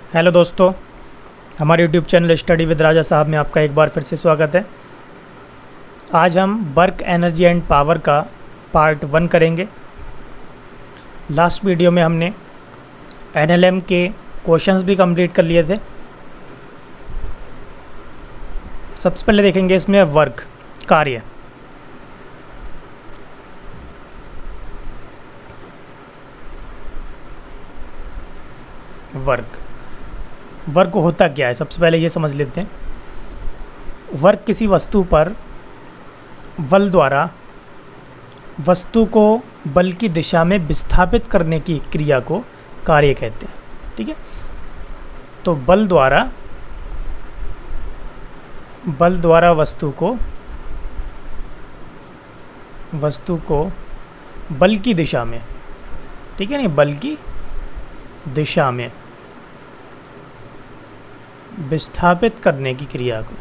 Hello दोस्तों, हमारे YouTube channel study with राजा साहब में आपका एक बार फिर से स्वागत है। आज हम वर्क एनर्जी एंड पावर का पार्ट 1 करेंगे। लास्ट वीडियो में हमने एनएलएम के क्वेश्चंस भी कंप्लीट कर लिए थे। सबसे पहले देखेंगे इसमें वर्क, कार्य। वर्क होता क्या है, सबसे पहले ये समझ लेते हैं। वर्क किसी वस्तु पर बल द्वारा वस्तु को बल की दिशा में विस्थापित करने की क्रिया को कार्य कहते हैं। ठीक है, तो बल द्वारा वस्तु को बल की दिशा में, ठीक है नहीं, बल की दिशा में विस्थापित करने की क्रिया को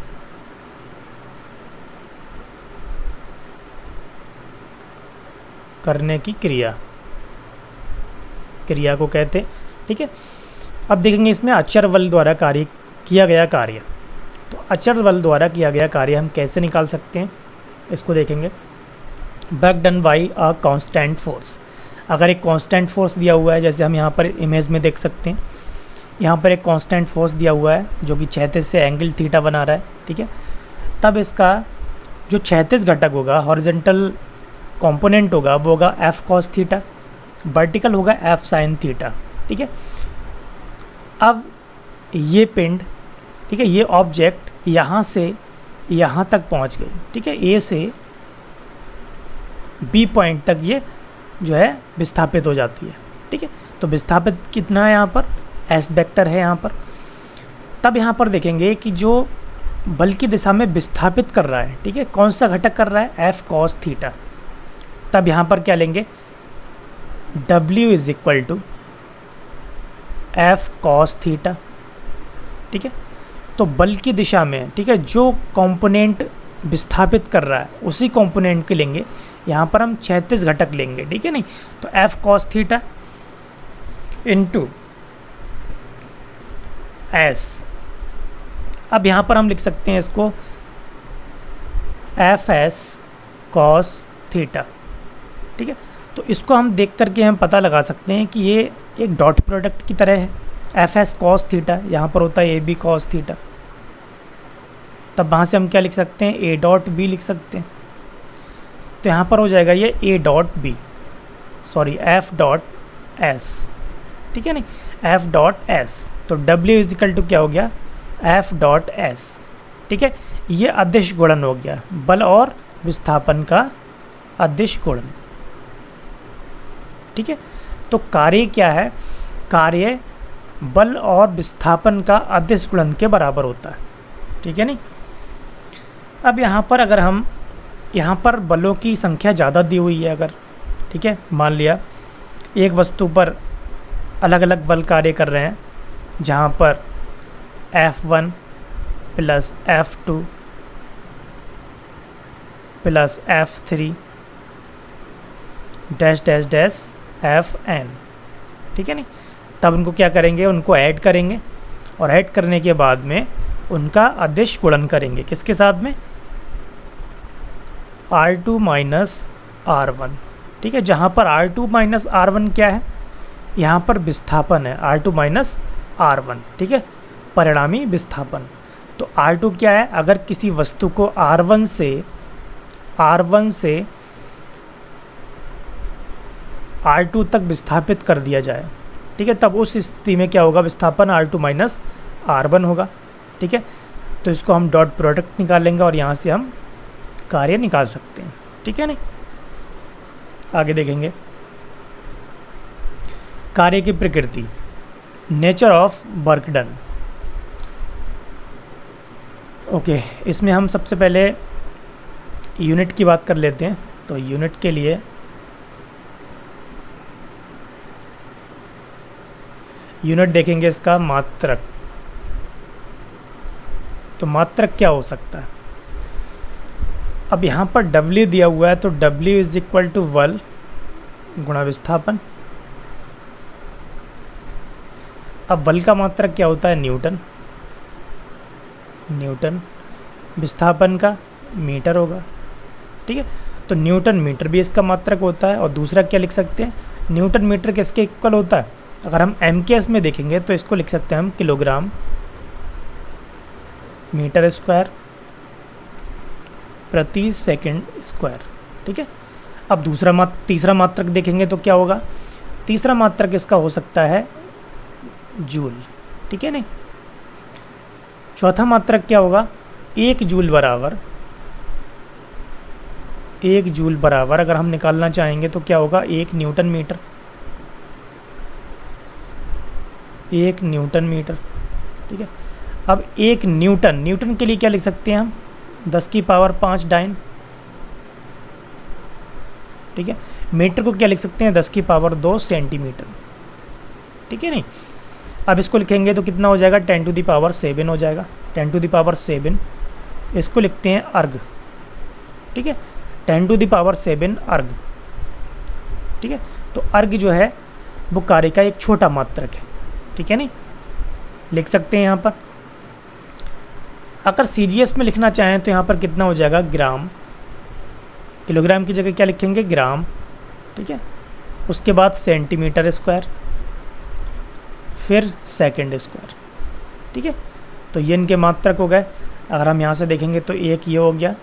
क्रिया को कहते हैं। ठीक है, अब देखेंगे इसमें अचर बल द्वारा किया गया कार्य। तो अचर बल द्वारा किया गया कार्य हम कैसे निकाल सकते हैं, इसको देखेंगे। Work done by a constant force. अगर एक कांस्टेंट फोर्स दिया हुआ है, जैसे हम यहाँ पर इमेज में देख सकते हैं, यहाँ पर एक कांस्टेंट फोर्स दिया हुआ है जो कि क्षैतिज से एंगल थीटा बना रहा है। ठीक है, तब इसका जो क्षैतिज घटक होगा, हॉरिजॉन्टल कंपोनेंट होगा, वो होगा एफ कॉस थीटा, वर्टिकल होगा एफ साइन थीटा। ठीक है, अब ये पिंड, ठीक है, ये ऑब्जेक्ट यहाँ से यहाँ तक पहुँच गई। ठीक है, ए से बी पॉइंट तक ये जो है विस्थापित हो जाती है। ठीक है, तो विस्थापित कितना है, यहाँ पर एस वेक्टर है यहाँ पर। तब यहाँ पर देखेंगे कि जो बल की दिशा में विस्थापित कर रहा है, ठीक है, कौन सा घटक कर रहा है, एफ कॉस थीटा। तब यहाँ पर क्या लेंगे, W is equal to f cos theta. ठीक है, तो बल की दिशा में, ठीक है, जो कंपोनेंट विस्थापित कर रहा है उसी कंपोनेंट के लेंगे। यहाँ पर हम क्षैतिज घटक लेंगे। ठीक है नहीं, तो F cos theta into S. अब यहाँ पर हम लिख सकते हैं इसको एफ एस कॉस थीटा। ठीक है, तो इसको हम देख करके हम पता लगा सकते हैं कि ये एक डॉट प्रोडक्ट की तरह है। एफ एस कॉस थीटा यहाँ पर होता है ए बी कॉस थीटा। तब वहाँ से हम क्या लिख सकते हैं, ए डॉट बी लिख सकते हैं। तो यहाँ पर हो जाएगा ये a dot b, sorry f dot s. ठीक है नहीं, एफ डॉट एस। तो W इज इक्वल टू क्या हो गया, एफ डॉट एस। ठीक है, ये अदिश गुणन हो गया, बल और विस्थापन का अदिश गुणन। ठीक है, तो कार्य क्या है, कार्य बल और विस्थापन का अदिश गुणन के बराबर होता है। ठीक है नहीं, अब यहाँ पर अगर हम यहाँ पर बलों की संख्या ज़्यादा दी हुई है अगर, ठीक है, मान लिया एक वस्तु पर अलग अलग बल कार्य कर रहे हैं, जहाँ पर F1 plus F2 plus F3 dash dash dash Fn। ठीक है नहीं, तब उनको क्या करेंगे, उनको ऐड करेंगे और ऐड करने के बाद में उनका अदिश गुणन करेंगे। किसके साथ में, R2 माइनस R1। ठीक है, जहाँ पर R2 माइनस R1 क्या है, यहाँ पर विस्थापन है, R2 माइनस R1। ठीक है, परिणामी विस्थापन। तो R2 क्या है, अगर किसी वस्तु को R1 से R2 तक विस्थापित कर दिया जाए, ठीक है, तब उस स्थिति में क्या होगा, विस्थापन R2 माइनस R1 होगा। ठीक है, तो इसको हम डॉट प्रोडक्ट निकालेंगे और यहाँ से हम कार्य निकाल सकते हैं। ठीक है नहीं, आगे देखेंगे कार्य की प्रकृति, nature of work done. Okay, इसमें हम सबसे पहले यूनिट की बात कर लेते हैं। तो यूनिट के लिए यूनिट देखेंगे इसका मात्रक। तो मात्रक क्या हो सकता है, अब यहाँ पर W दिया हुआ है, तो W इज इक्वल टू बल गुणा विस्थापन। अब बल का मात्रक क्या होता है? न्यूटन। न्यूटन विस्थापन का मीटर होगा, ठीक है। तो न्यूटन मीटर भी इसका मात्रक होता है। और दूसरा क्या लिख सकते हैं? न्यूटन मीटर किसके इक्वल होता है? अगर हम एम के एस में देखेंगे तो इसको लिख सकते हैं हम किलोग्राम मीटर स्क्वायर प्रति सेकंड स्क्वायर, ठीक है। अब तीसरा मात्रक देखेंगे तो क्या होगा? तीसरा मात्रक इसका हो सकता है जूल, ठीक है नहीं। चौथा मात्रक क्या होगा? 1 जूल बराबर अगर हम निकालना चाहेंगे तो क्या होगा? 1 न्यूटन मीटर। 1 न्यूटन मीटर, ठीक है। अब 1 न्यूटन के लिए क्या लिख सकते हैं हम? 10 की पावर 5 डाइन, ठीक है। मीटर को क्या लिख सकते हैं? 10 की पावर 2 सेंटीमीटर, ठीक है नहीं। अब इसको लिखेंगे तो कितना हो जाएगा? 10 टू द पावर 7 हो जाएगा। 10 टू द पावर 7 इसको लिखते हैं अर्ग, ठीक है। 10 टू द पावर 7 अर्ग, ठीक है। तो अर्ग जो है वो कार्य का एक छोटा मात्रक है, ठीक है नहीं, लिख सकते हैं यहाँ पर। अगर CGS में लिखना चाहें तो यहाँ पर कितना हो जाएगा? ग्राम। किलोग्राम की जगह क्या लिखेंगे? ग्राम, ठीक है। उसके बाद सेंटीमीटर स्क्वायर, फिर सेकंड स्क्वायर, ठीक है। तो ये इनके मात्रक हो गए। अगर हम यहाँ से देखेंगे तो एक ये हो गया,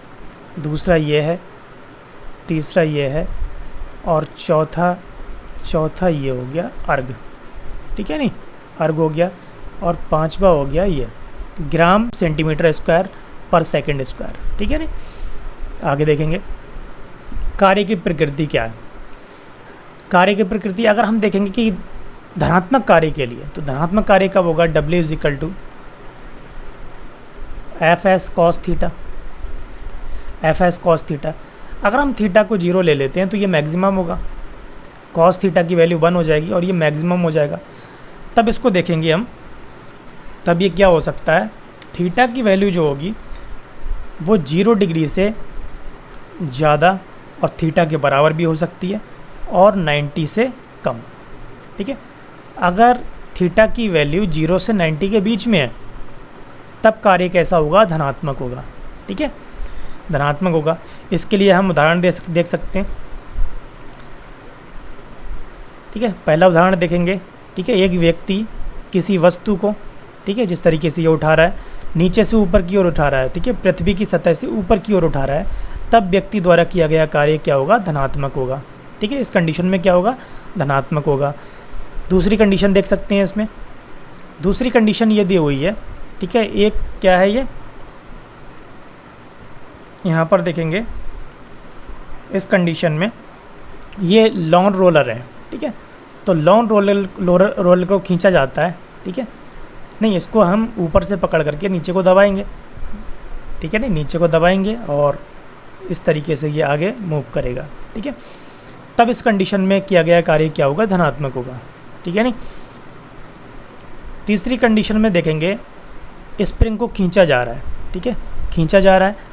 दूसरा ये है, तीसरा ये है, और चौथा ये हो गया अर्ग, ठीक है नहीं, अर्ग हो गया। और पांचवा हो गया ये ग्राम सेंटीमीटर स्क्वायर पर सेकंड स्क्वायर, ठीक है नहीं। आगे देखेंगे कार्य की प्रकृति क्या है। कार्य की प्रकृति अगर हम देखेंगे कि धनात्मक कार्य के लिए, तो धनात्मक कार्य कब होगा? W is equal to FS cos theta. FS cos theta, अगर हम थीटा को 0 ले लेते हैं तो ये मैक्सिमम होगा। cos थीटा की वैल्यू 1 हो जाएगी और ये मैक्सिमम हो जाएगा। तब इसको देखेंगे हम, तब ये क्या हो सकता है? थीटा की वैल्यू जो होगी वो 0 डिग्री से ज़्यादा और थीटा के बराबर भी हो सकती है, और 90 से कम, ठीक है। अगर थीटा की वैल्यू 0 से 90 के बीच में है तब कार्य कैसा होगा? धनात्मक होगा, ठीक है, धनात्मक होगा। इसके लिए हम उदाहरण देख सकते हैं, ठीक है। पहला उदाहरण देखेंगे, ठीक है। एक व्यक्ति किसी वस्तु को, ठीक है, जिस तरीके से ये उठा रहा है, नीचे से ऊपर की ओर उठा रहा है, ठीक है, पृथ्वी की सतह से ऊपर की ओर उठा रहा है, तब व्यक्ति द्वारा किया गया कार्य क्या होगा? धनात्मक होगा, ठीक है। इस कंडीशन में क्या होगा? धनात्मक होगा। दूसरी कंडीशन देख सकते हैं इसमें। दूसरी कंडीशन ये दी हुई है, ठीक है। एक क्या है ये? यहाँ पर देखेंगे इस कंडीशन में ये लॉन रोलर है, ठीक है। तो लॉन रोलर को खींचा जाता है, ठीक है नहीं, इसको हम ऊपर से पकड़ करके नीचे को दबाएंगे, ठीक है नहीं, नीचे को दबाएंगे और इस तरीके से ये आगे मूव करेगा, ठीक है। तब इस कंडीशन में किया गया कार्य क्या होगा? धनात्मक होगा, ठीक है नहीं। तीसरी कंडीशन में देखेंगे स्प्रिंग को खींचा जा रहा है, ठीक है, खींचा जा रहा है,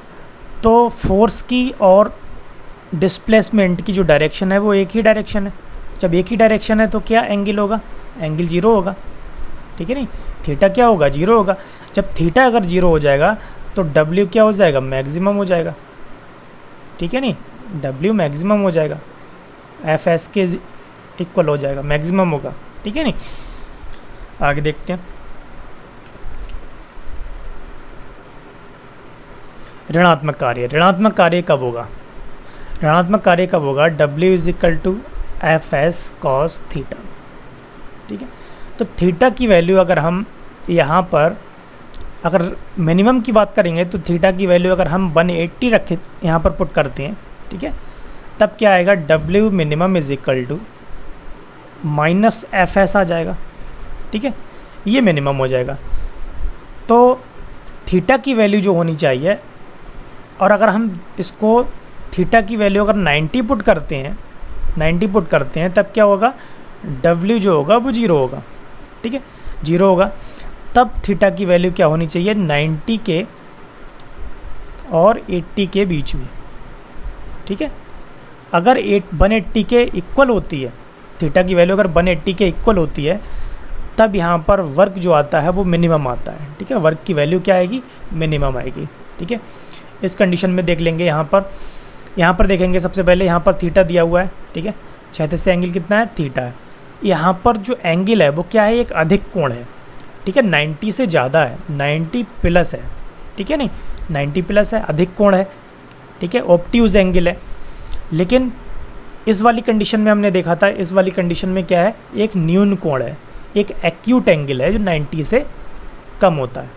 तो फोर्स की और डिस्प्लेसमेंट की जो डायरेक्शन है वो एक ही डायरेक्शन है। जब एक ही डायरेक्शन है तो क्या एंगल होगा? एंगल 0 होगा, ठीक है नहीं। थीटा क्या होगा? 0 होगा। जब थीटा अगर 0 हो जाएगा तो W क्या हो जाएगा? मैक्सिमम हो जाएगा, ठीक है नहीं, W मैक्सिमम हो जाएगा, FS के इक्वल हो जाएगा, मैक्सिमम होगा, ठीक है नहीं। आगे देखते हैं ऋणात्मक कार्य। ऋणात्मक कार्य कब होगा? ऋणात्मक कार्य कब होगा? W is equal to FS cos theta, ठीक है। तो थीटा की वैल्यू अगर हम यहाँ पर अगर मिनिमम की बात करेंगे तो थीटा की वैल्यू अगर हम 180 रखें, यहाँ पर पुट करते हैं, ठीक है, तब क्या आएगा? W minimum is equal to minus FS आ जाएगा, ठीक है, ये मिनिमम हो जाएगा। तो थीटा की वैल्यू जो होनी चाहिए, और अगर हम इसको थीटा की वैल्यू अगर 90 पुट करते हैं, 90 पुट करते हैं, तब क्या होगा? W जो होगा वो 0 होगा, ठीक है, 0 होगा। तब थीटा की वैल्यू क्या होनी चाहिए? 90 के और 80 के बीच में, ठीक है। अगर 180 के इक्वल होती है, थीटा की वैल्यू अगर 180 के इक्वल होती है, तब यहाँ पर वर्क जो आता है वो मिनिमम आता है, ठीक है। वर्क की वैल्यू क्या आएगी, मिनिमम आएगी, ठीक है। इस कंडीशन में देख लेंगे यहाँ पर देखेंगे सबसे पहले यहाँ पर थीटा दिया हुआ है, ठीक है। क्षैतिज से एंगल कितना है, थीटा है। यहाँ पर जो एंगल है वो क्या है, एक अधिक कोण है, ठीक है। 90 से ज़्यादा है, 90 प्लस है, ठीक है, नहीं 90 प्लस है, अधिक कोण है, ठीक है, ऑब्ट्यूज एंगल है। लेकिन इस वाली कंडीशन में हमने देखा था, इस वाली कंडीशन में क्या है, एक न्यून कोण है, एक एक्यूट एंगल है जो 90 से कम होता है,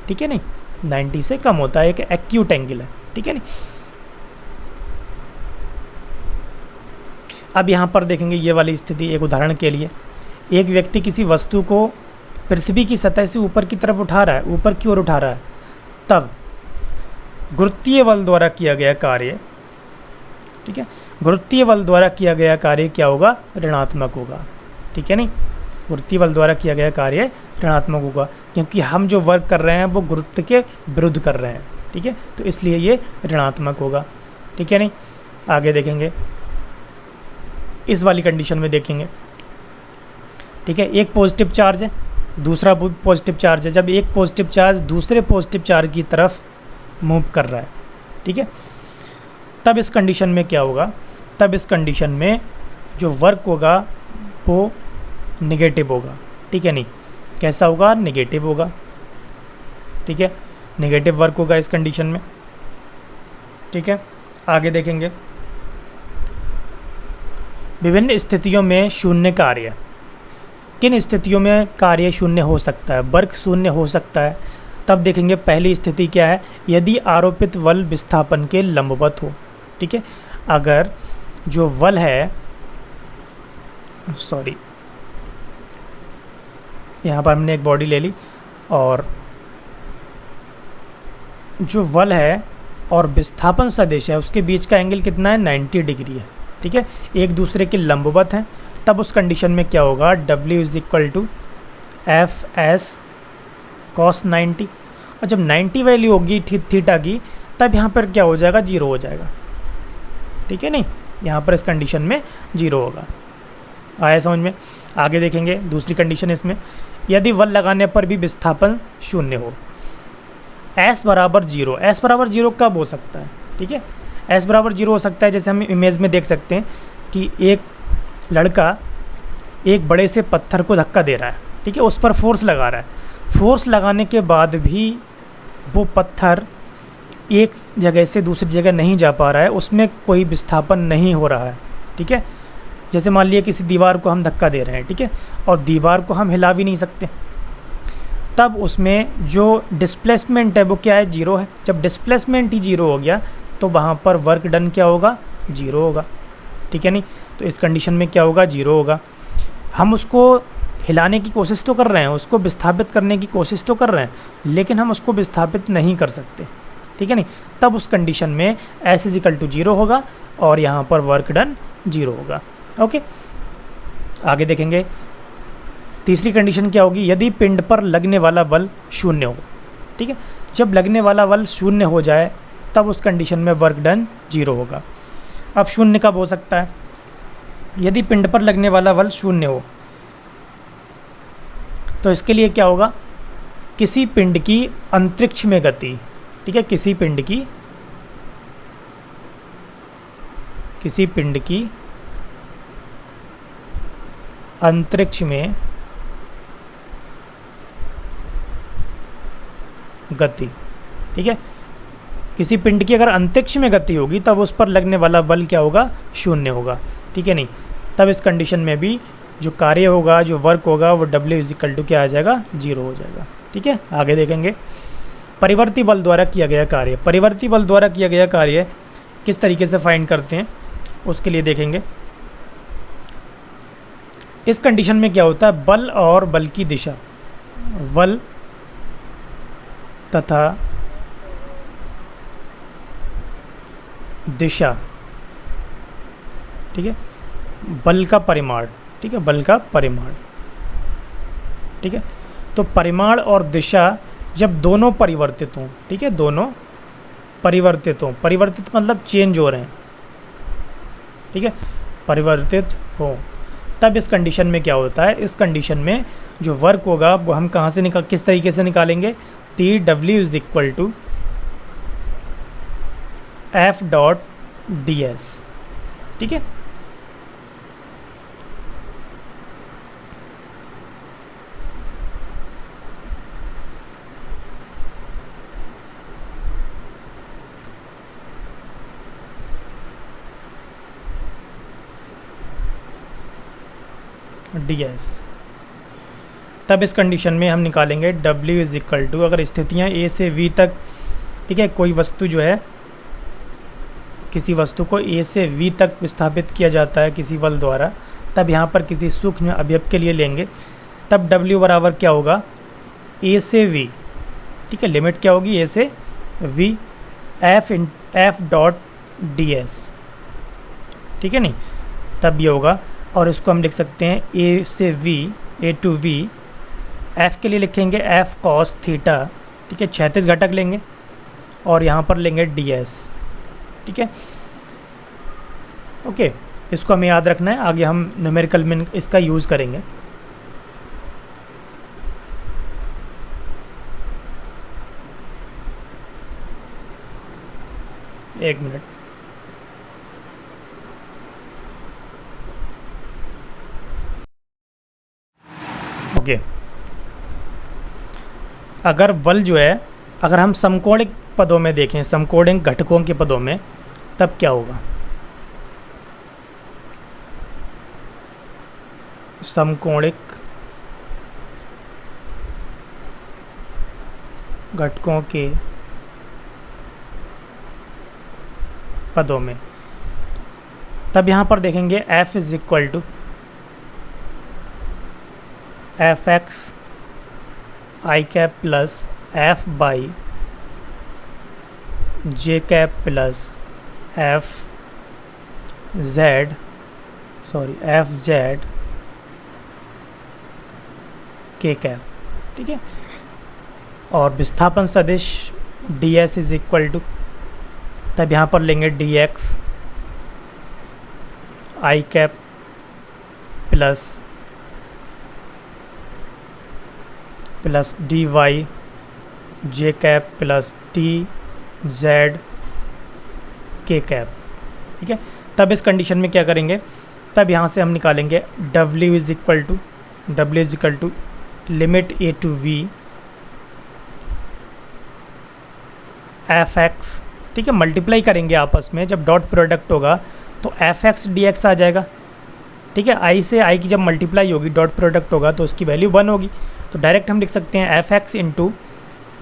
ठीक है, नहीं 90 से कम होता है, एक एक्यूट एंगल है, ठीक है नहीं। अब यहाँ पर देखेंगे ये वाली स्थिति, एक उदाहरण के लिए, एक व्यक्ति किसी वस्तु को पृथ्वी की सतह से ऊपर की तरफ उठा रहा है, ऊपर की ओर उठा रहा है, तब गुरुत्वीय बल द्वारा किया गया कार्य, ठीक है, गुरुत्वीय बल द्वारा किया गया कार्य क्या होगा, ऋणात्मक होगा, ठीक है नहीं। गुरुत्वीय बल द्वारा किया गया कार्य ऋणात्मक होगा, क्योंकि हम जो वर्क कर रहे हैं वो गुरुत्व के विरुद्ध कर रहे हैं, ठीक है, तो इसलिए ये ऋणात्मक होगा, ठीक है नहीं। आगे देखेंगे, इस वाली कंडीशन में देखेंगे, ठीक है, एक पॉजिटिव चार्ज है, दूसरा पॉजिटिव चार्ज है। जब एक पॉजिटिव चार्ज दूसरे पॉजिटिव चार्ज की तरफ मूव कर रहा है, ठीक है, तब इस कंडीशन में क्या होगा, तब इस कंडीशन में जो वर्क होगा वो नेगेटिव होगा, ठीक है नहीं। कैसा होगा, नेगेटिव होगा, ठीक है, नेगेटिव वर्क होगा इस कंडीशन में, ठीक है। आगे देखेंगे, विभिन्न स्थितियों में शून्य कार्य, किन स्थितियों में कार्य शून्य हो सकता है, वर्क शून्य हो सकता है, तब देखेंगे। पहली स्थिति क्या है, यदि आरोपित बल विस्थापन के लंबवत हो, ठीक है। अगर जो बल है, सॉरी यहाँ पर हमने एक बॉडी ले ली और जो बल है और विस्थापन सदिश है उसके बीच का एंगल कितना है, 90 डिग्री है, ठीक है, एक दूसरे के लंबवत हैं, तब उस कंडीशन में क्या होगा, W = Fs cos 90। और जब 90 वैल्यू होगी थीटा की, तब यहाँ पर क्या हो जाएगा, 0 हो जाएगा, ठीक है नहीं। यहाँ पर इस कंडीशन में 0 होगा, आया समझ में। आगे देखेंगे दूसरी कंडीशन इसमें, यदि बल लगाने पर भी विस्थापन शून्य हो, S = 0। S = 0 कब हो सकता है, ठीक है, S = 0 हो सकता है, जैसे हम इमेज में देख सकते हैं कि एक लड़का एक बड़े से पत्थर को धक्का दे रहा है, ठीक है, उस पर फोर्स लगा रहा है, फोर्स लगाने के बाद भी वो पत्थर एक जगह से दूसरी जगह नहीं जा पा रहा है, उसमें कोई विस्थापन नहीं हो रहा है, ठीक है। जैसे मान लिया किसी दीवार को हम धक्का दे रहे हैं, ठीक है, और दीवार को हम हिला भी नहीं सकते, तब उसमें जो डिस्प्लेसमेंट है वो क्या है, 0 है। जब डिस्प्लेसमेंट ही 0 हो गया तो वहाँ पर वर्क डन क्या होगा, 0 होगा, ठीक है नहीं। तो इस कंडीशन में क्या होगा, 0 होगा। हम उसको हिलाने की कोशिश तो कर रहे हैं, उसको विस्थापित करने की कोशिश तो कर रहे हैं, लेकिन हम उसको विस्थापित नहीं कर सकते, ठीक है नहीं। तब उस कंडीशन में S = 0 होगा और यहाँ पर वर्क डन 0 होगा, ओके। आगे देखेंगे, तीसरी कंडीशन क्या होगी, यदि पिंड पर लगने वाला बल शून्य हो, ठीक है। जब लगने वाला बल शून्य हो जाए तब उस कंडीशन में वर्क डन 0 होगा। अब शून्य कब हो सकता है, यदि पिंड पर लगने वाला बल शून्य हो, तो इसके लिए क्या होगा, किसी पिंड की अंतरिक्ष में गति, ठीक है, किसी पिंड की अंतरिक्ष में गति, ठीक है, किसी पिंड की अगर अंतरिक्ष में गति होगी तब उस पर लगने वाला बल क्या होगा, शून्य होगा, ठीक है नहीं। तब इस कंडीशन में भी जो कार्य होगा, जो वर्क होगा, वो W = क्या आ जाएगा, 0 हो जाएगा, ठीक है। आगे देखेंगे, परिवर्ती बल द्वारा किया गया कार्य। परिवर्ती बल द्वारा किया गया कार्य किस तरीके से फाइंड करते हैं, उसके लिए देखेंगे। इस कंडीशन में क्या होता है, बल और बल की दिशा, बल तथा दिशा, ठीक है, बल का परिमाण, ठीक है, बल का परिमाण, ठीक है। तो परिमाण और दिशा जब दोनों परिवर्तित हों, ठीक है, दोनों परिवर्तित हों, परिवर्तित मतलब चेंज हो रहे हैं, ठीक है, परिवर्तित हों, तब इस कंडीशन में क्या होता है, इस कंडीशन में जो वर्क होगा वो हम कहाँ से किस तरीके से निकालेंगे, टी डब्ल्यू is equal to f dot d s. ठीक है, डी एस। तब इस कंडीशन में हम निकालेंगे W इज इक्वल टू, अगर स्थितियाँ A से V तक, ठीक है, कोई वस्तु जो है, किसी वस्तु को A से V तक विस्थापित किया जाता है किसी बल द्वारा, तब यहाँ पर किसी सूक्ष्म अवयव के लिए लेंगे, तब W बराबर क्या होगा, A से V, ठीक है, लिमिट क्या होगी, A से V F dot d s. ठीक है नहीं, तब ये होगा, और इसको हम लिख सकते हैं A से V, A to V, F के लिए लिखेंगे F cos थीटा, ठीक है, क्षैतिज घटक लेंगे और यहाँ पर लेंगे ds। ठीक है, ओके, इसको हमें याद रखना है, आगे हम न्यूमेरिकल में इसका यूज़ करेंगे। एक मिनट, ओके, अगर बल जो है, अगर हम समकोणिक पदों में देखें, समकोणिक घटकों के पदों में, तब क्या होगा, समकोणिक घटकों के पदों में, तब यहाँ पर देखेंगे F is equal to f x i cap plus f y j cap plus f z k cap. ठीक है, और विस्थापन सदिश d s is equal to, तब यहाँ पर लेंगे d x i cap plus d y j cap plus t z k cap. ठीक है, तब इस कंडीशन में क्या करेंगे, तब यहाँ से हम निकालेंगे W is equal to limit A to V f x. ठीक है, मल्टीप्लाई करेंगे आपस में, जब डॉट प्रोडक्ट होगा तो एफ एक्स डी एक्स आ जाएगा। ठीक है, आई से आई की जब मल्टीप्लाई होगी, डॉट प्रोडक्ट होगा तो उसकी वैल्यू 1 होगी, तो डायरेक्ट हम लिख सकते हैं f x into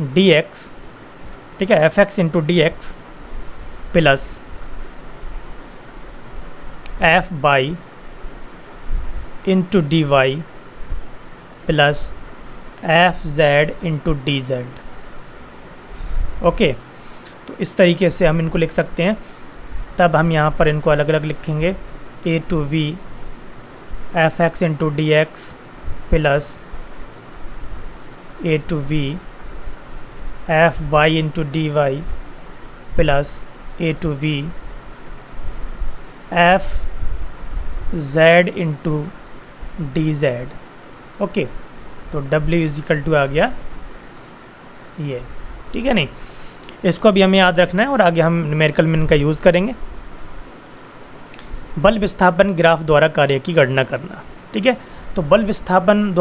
d x. ठीक है, f x into d x plus f y into d y plus f z into d z. Okay, तो इस तरीके से हम इनको लिख सकते हैं। तब हम यहाँ पर इनको अलग अलग लिखेंगे, a two v f x into d x plus a two v f y into d y plus a two v f z into d z. Okay, तो W इज इक्वल टू आ गया ये। ठीक है नहीं, इसको भी हमें याद रखना है और आगे हम न्यूमेरिकल में इनका यूज़ करेंगे। बल विस्थापन ग्राफ द्वारा कार्य की गणना करना। ठीक है, तो बल विस्थापन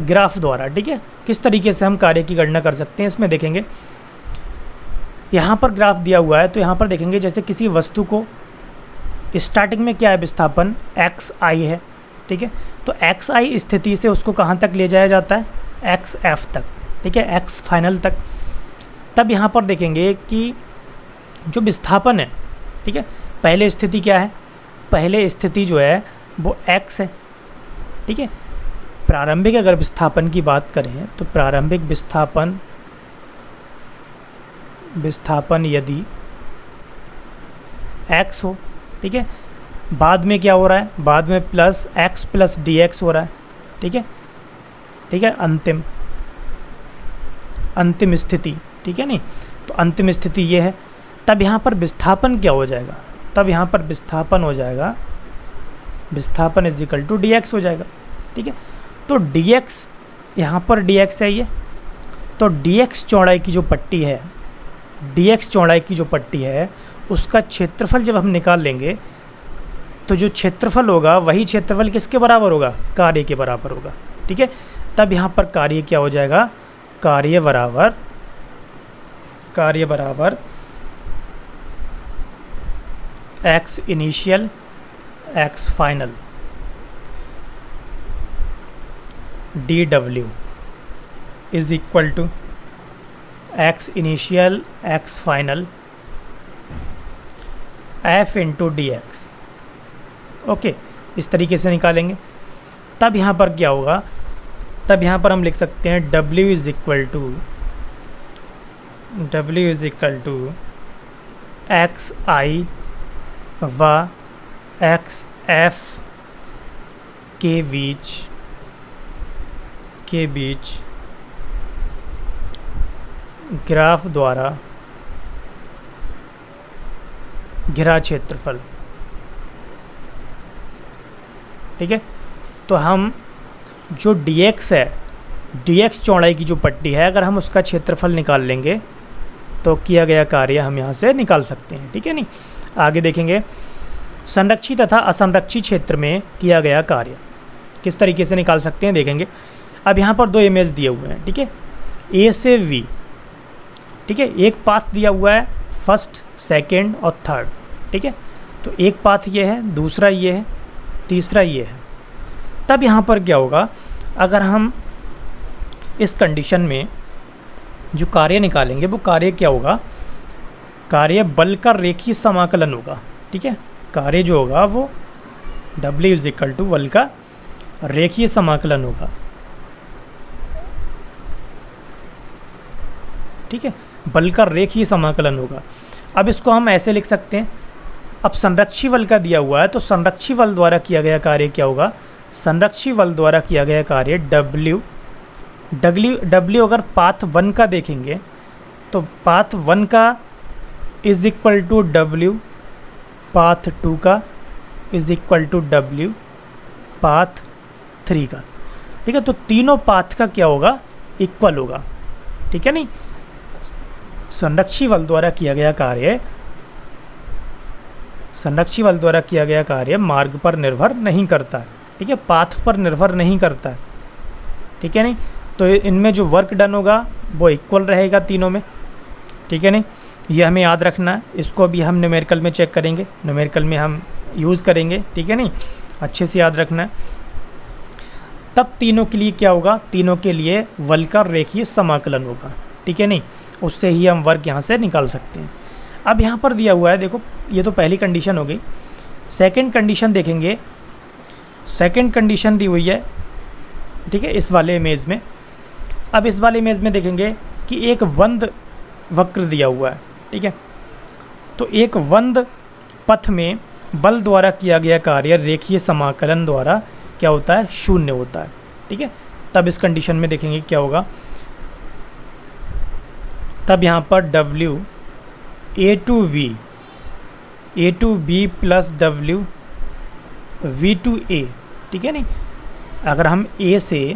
ग्राफ द्वारा, ठीक है, किस तरीके से हम कार्य की गणना कर सकते हैं, इसमें देखेंगे। यहाँ पर ग्राफ दिया हुआ है, तो यहाँ पर देखेंगे जैसे किसी वस्तु को स्टार्टिंग में क्या है, विस्थापन एक्स आई है। ठीक है, तो एक्स आई स्थिति से उसको कहाँ तक ले जाया जाता है, एक्स एफ तक। ठीक है, एक्स फाइनल तक। तब यहाँ पर देखेंगे कि जो विस्थापन है, ठीक है, पहले स्थिति क्या है, पहले स्थिति जो है वो एक्स है। ठीक है, प्रारंभिक अगर विस्थापन की बात करें तो प्रारंभिक विस्थापन यदि एक्स हो, ठीक है, बाद में क्या हो रहा है, बाद में plus x plus D x हो रहा है। ठीक है, ठीक है, अंतिम स्थिति। ठीक है नहीं, तो अंतिम स्थिति ये है। तब यहाँ पर विस्थापन क्या हो जाएगा, तब यहाँ पर विस्थापन हो जाएगा विस्थापन इज इक्वल टू dx हो जाएगा। ठीक है, तो dx यहाँ पर dx है ये, तो dx चौड़ाई की जो पट्टी है, dx चौड़ाई की जो पट्टी है उसका क्षेत्रफल जब हम निकाल लेंगे तो जो क्षेत्रफल होगा वही क्षेत्रफल किसके बराबर होगा, कार्य के बराबर होगा। ठीक है, तब यहाँ पर कार्य क्या हो जाएगा, कार्य बराबर x initial x final dw is equal to x initial x final f into dx। Okay, इस तरीके से निकालेंगे। तब यहाँ पर क्या होगा, तब यहाँ पर हम लिख सकते हैं w is equal to x i व एक्स एफ के बीच ग्राफ द्वारा घिरा क्षेत्रफल। ठीक है, तो हम जो dx है, dx चौड़ाई की जो पट्टी है, अगर हम उसका क्षेत्रफल निकाल लेंगे तो किया गया कार्य हम यहाँ से निकाल सकते हैं। ठीक है नहीं, आगे देखेंगे संरक्षित तथा असंरक्षित क्षेत्र में किया गया कार्य किस तरीके से निकाल सकते हैं, देखेंगे। अब यहाँ पर दो इमेज दिए हुए हैं। ठीक है, ए से वी। ठीक है, एक पाथ दिया हुआ है, फर्स्ट, सेकंड और थर्ड। ठीक है, तो एक पाथ ये है, दूसरा ये है, तीसरा ये है। तब यहाँ पर क्या होगा, अगर हम इस कंडीशन में जो कार्य निकालेंगे वो कार्य क्या होगा, कार्य बल का रेखीय समाकलन होगा। ठीक है, कार्य जो होगा वो W इज इक्वल टू बल का रेखीय समाकलन होगा। ठीक है, बल का रेखीय समाकलन होगा। अब इसको हम ऐसे लिख सकते हैं, अब संरक्षी बल का दिया हुआ है तो संरक्षी बल द्वारा किया गया कार्य क्या होगा, संरक्षी बल द्वारा किया गया कार्य W अगर पाथ 1 का देखेंगे तो पाथ 1 का is equal to W, path 2 का is equal to W, path 3 का। ठीक है, तो तीनों पाथ का क्या होगा, इक्वल होगा। ठीक है नहीं, संरक्षी बल द्वारा किया गया कार्य, संरक्षी बल द्वारा किया गया कार्य मार्ग पर निर्भर नहीं करता है। ठीक है, पाथ पर निर्भर नहीं करता है। ठीक है नहीं, तो इनमें जो वर्क डन होगा वो इक्वल रहेगा तीनों में। ठीक है नहीं, ये हमें याद रखना है। इसको भी हम न्यूमेरिकल में चेक करेंगे, न्यूमेरिकल में हम यूज़ करेंगे। ठीक है नहीं, अच्छे से याद रखना है। तब तीनों के लिए क्या होगा, तीनों के लिए बल का रेखीय समाकलन होगा। ठीक है नहीं, उससे ही हम वर्क यहाँ से निकाल सकते हैं। अब यहाँ पर दिया हुआ है, देखो ये तो पहली कंडीशन हो गई। सेकंड कंडीशन देखेंगे, सेकंड कंडीशन दी हुई है। ठीक है, इस वाले इमेज में, अब इस वाले इमेज में देखेंगे कि एक बंद वक्र दिया हुआ है। ठीक है, तो एक बंद पथ में बल द्वारा किया गया कार्य रेखीय समाकलन द्वारा क्या होता है, शून्य होता है। ठीक है, तब इस कंडीशन में देखेंगे क्या होगा, तब यहाँ पर W A to B plus W V to A। ठीक है नहीं, अगर हम A से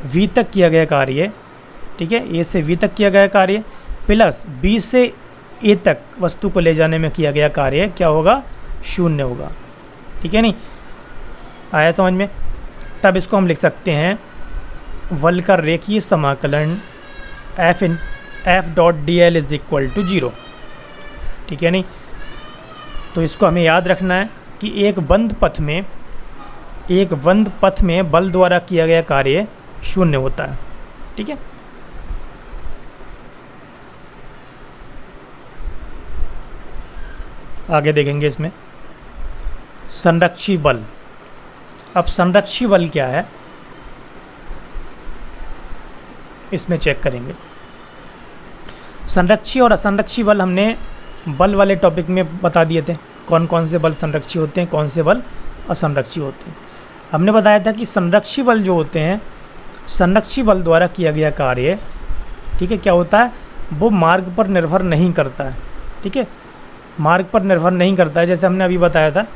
V तक किया गया कार्य, ठीक है, A से V तक किया गया कार्य प्लस B से A तक वस्तु को ले जाने में किया गया कार्य क्या होगा, शून्य होगा। ठीक है नहीं, आया समझ में। तब इसको हम लिख सकते हैं बल का रेखीय समाकलन F dot DL is equal to 0। ठीक है नहीं, तो इसको हमें याद रखना है कि एक बंद पथ में बल द्वारा किया गया कार्य शून्य होता है। ठीक है, आगे देखेंगे इसमें संरक्षी बल। अब संरक्षी बल क्या है, इसमें चेक करेंगे। संरक्षी और असंरक्षी बल हमने बल वाले टॉपिक में बता दिए थे, कौन कौन से बल संरक्षी होते हैं, कौन से बल असंरक्षी होते हैं। हमने बताया था कि संरक्षी बल जो होते हैं, संरक्षी बल द्वारा किया गया कार्य, ठीक है, क्या होता है, वो मार्ग पर निर्भर नहीं करता है। ठीक है, मार्ग पर निर्भर नहीं करता है, जैसे हमने अभी बताया था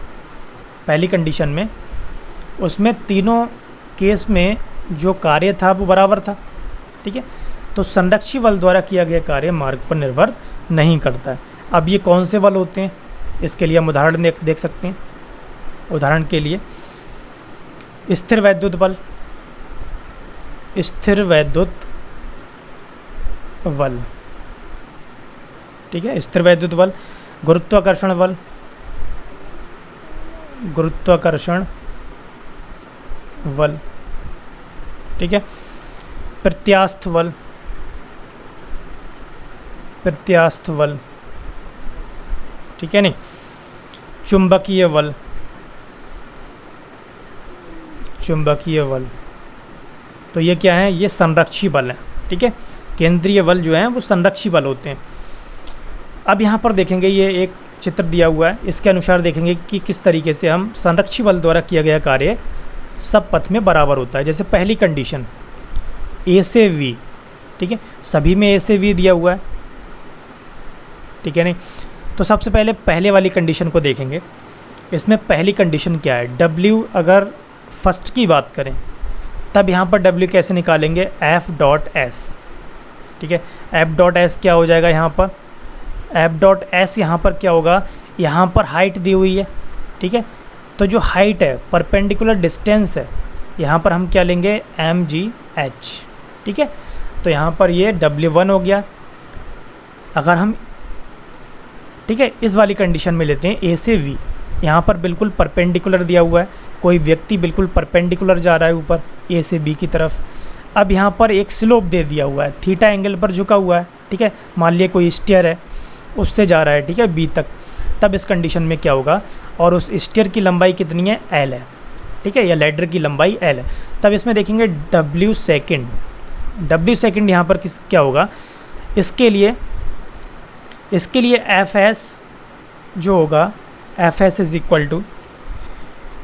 पहली कंडीशन में, उसमें तीनों केस में जो कार्य था वो बराबर था। ठीक है, तो संरक्षी बल द्वारा किया गया कार्य मार्ग पर निर्भर नहीं करता है। अब ये कौन से बल होते हैं, इसके लिए हम उदाहरण देख सकते हैं। उदाहरण के लिए स्थिर वैद्युत बल, स्थिर वैद्युत बल, ठीक है, स्थिर वैद्युत बल, गुरुत्वाकर्षण बल, गुरुत्वाकर्षण बल, ठीक है, प्रत्यास्थ बल, प्रत्यास्थ बल, ठीक है नहीं, चुंबकीय बल, चुंबकीय बल। तो ये क्या है, ये संरक्षी बल है। ठीक है, केंद्रीय बल जो हैं वो संरक्षी बल होते हैं। अब यहाँ पर देखेंगे, ये एक चित्र दिया हुआ है, इसके अनुसार देखेंगे कि किस तरीके से हम संरक्षी बल द्वारा किया गया कार्य सब पथ में बराबर होता है। जैसे पहली कंडीशन ए से वी, ठीक है, सभी में ए से वी दिया हुआ है, ठीक है नहीं। तो सबसे पहले पहले वाली कंडीशन को देखेंगे। इसमें पहली कंडीशन क्या है, W अगर फर्स्ट की बात करें तब यहाँ पर W कैसे निकालेंगे, F.S, ठीक है। F.S क्या हो जाएगा यहाँ पर, F.S यहाँ पर क्या होगा, यहाँ पर हाइट दी हुई है, ठीक है। तो जो हाइट है, परपेंडिकुलर डिस्टेंस है, यहाँ पर हम क्या लेंगे, mgh, ठीक है। तो यहाँ पर ये W1 हो गया। अगर हम, ठीक है, इस वाली कंडीशन में लेते हैं A से V, यहाँ पर बिल्कुल परपेंडिकुलर दिया हुआ है, कोई व्यक्ति बिल्कुल परपेंडिकुलर जा रहा है ऊपर A से B की तरफ। अब यहाँ पर एक स्लोप दे दिया हुआ है, थीटा एंगल पर झुका हुआ है, ठीक है। मान लिया कोई स्टेयर है, उससे जा रहा है, ठीक है, B तक। तब इस कंडीशन में क्या होगा, और उस स्टेयर की लंबाई कितनी है, L है, ठीक है, या लैडर की लंबाई L है। तब इसमें देखेंगे W सेकेंड यहाँ पर किस क्या होगा, इसके लिए Fs जो होगा, Fs इज इक्वल टू,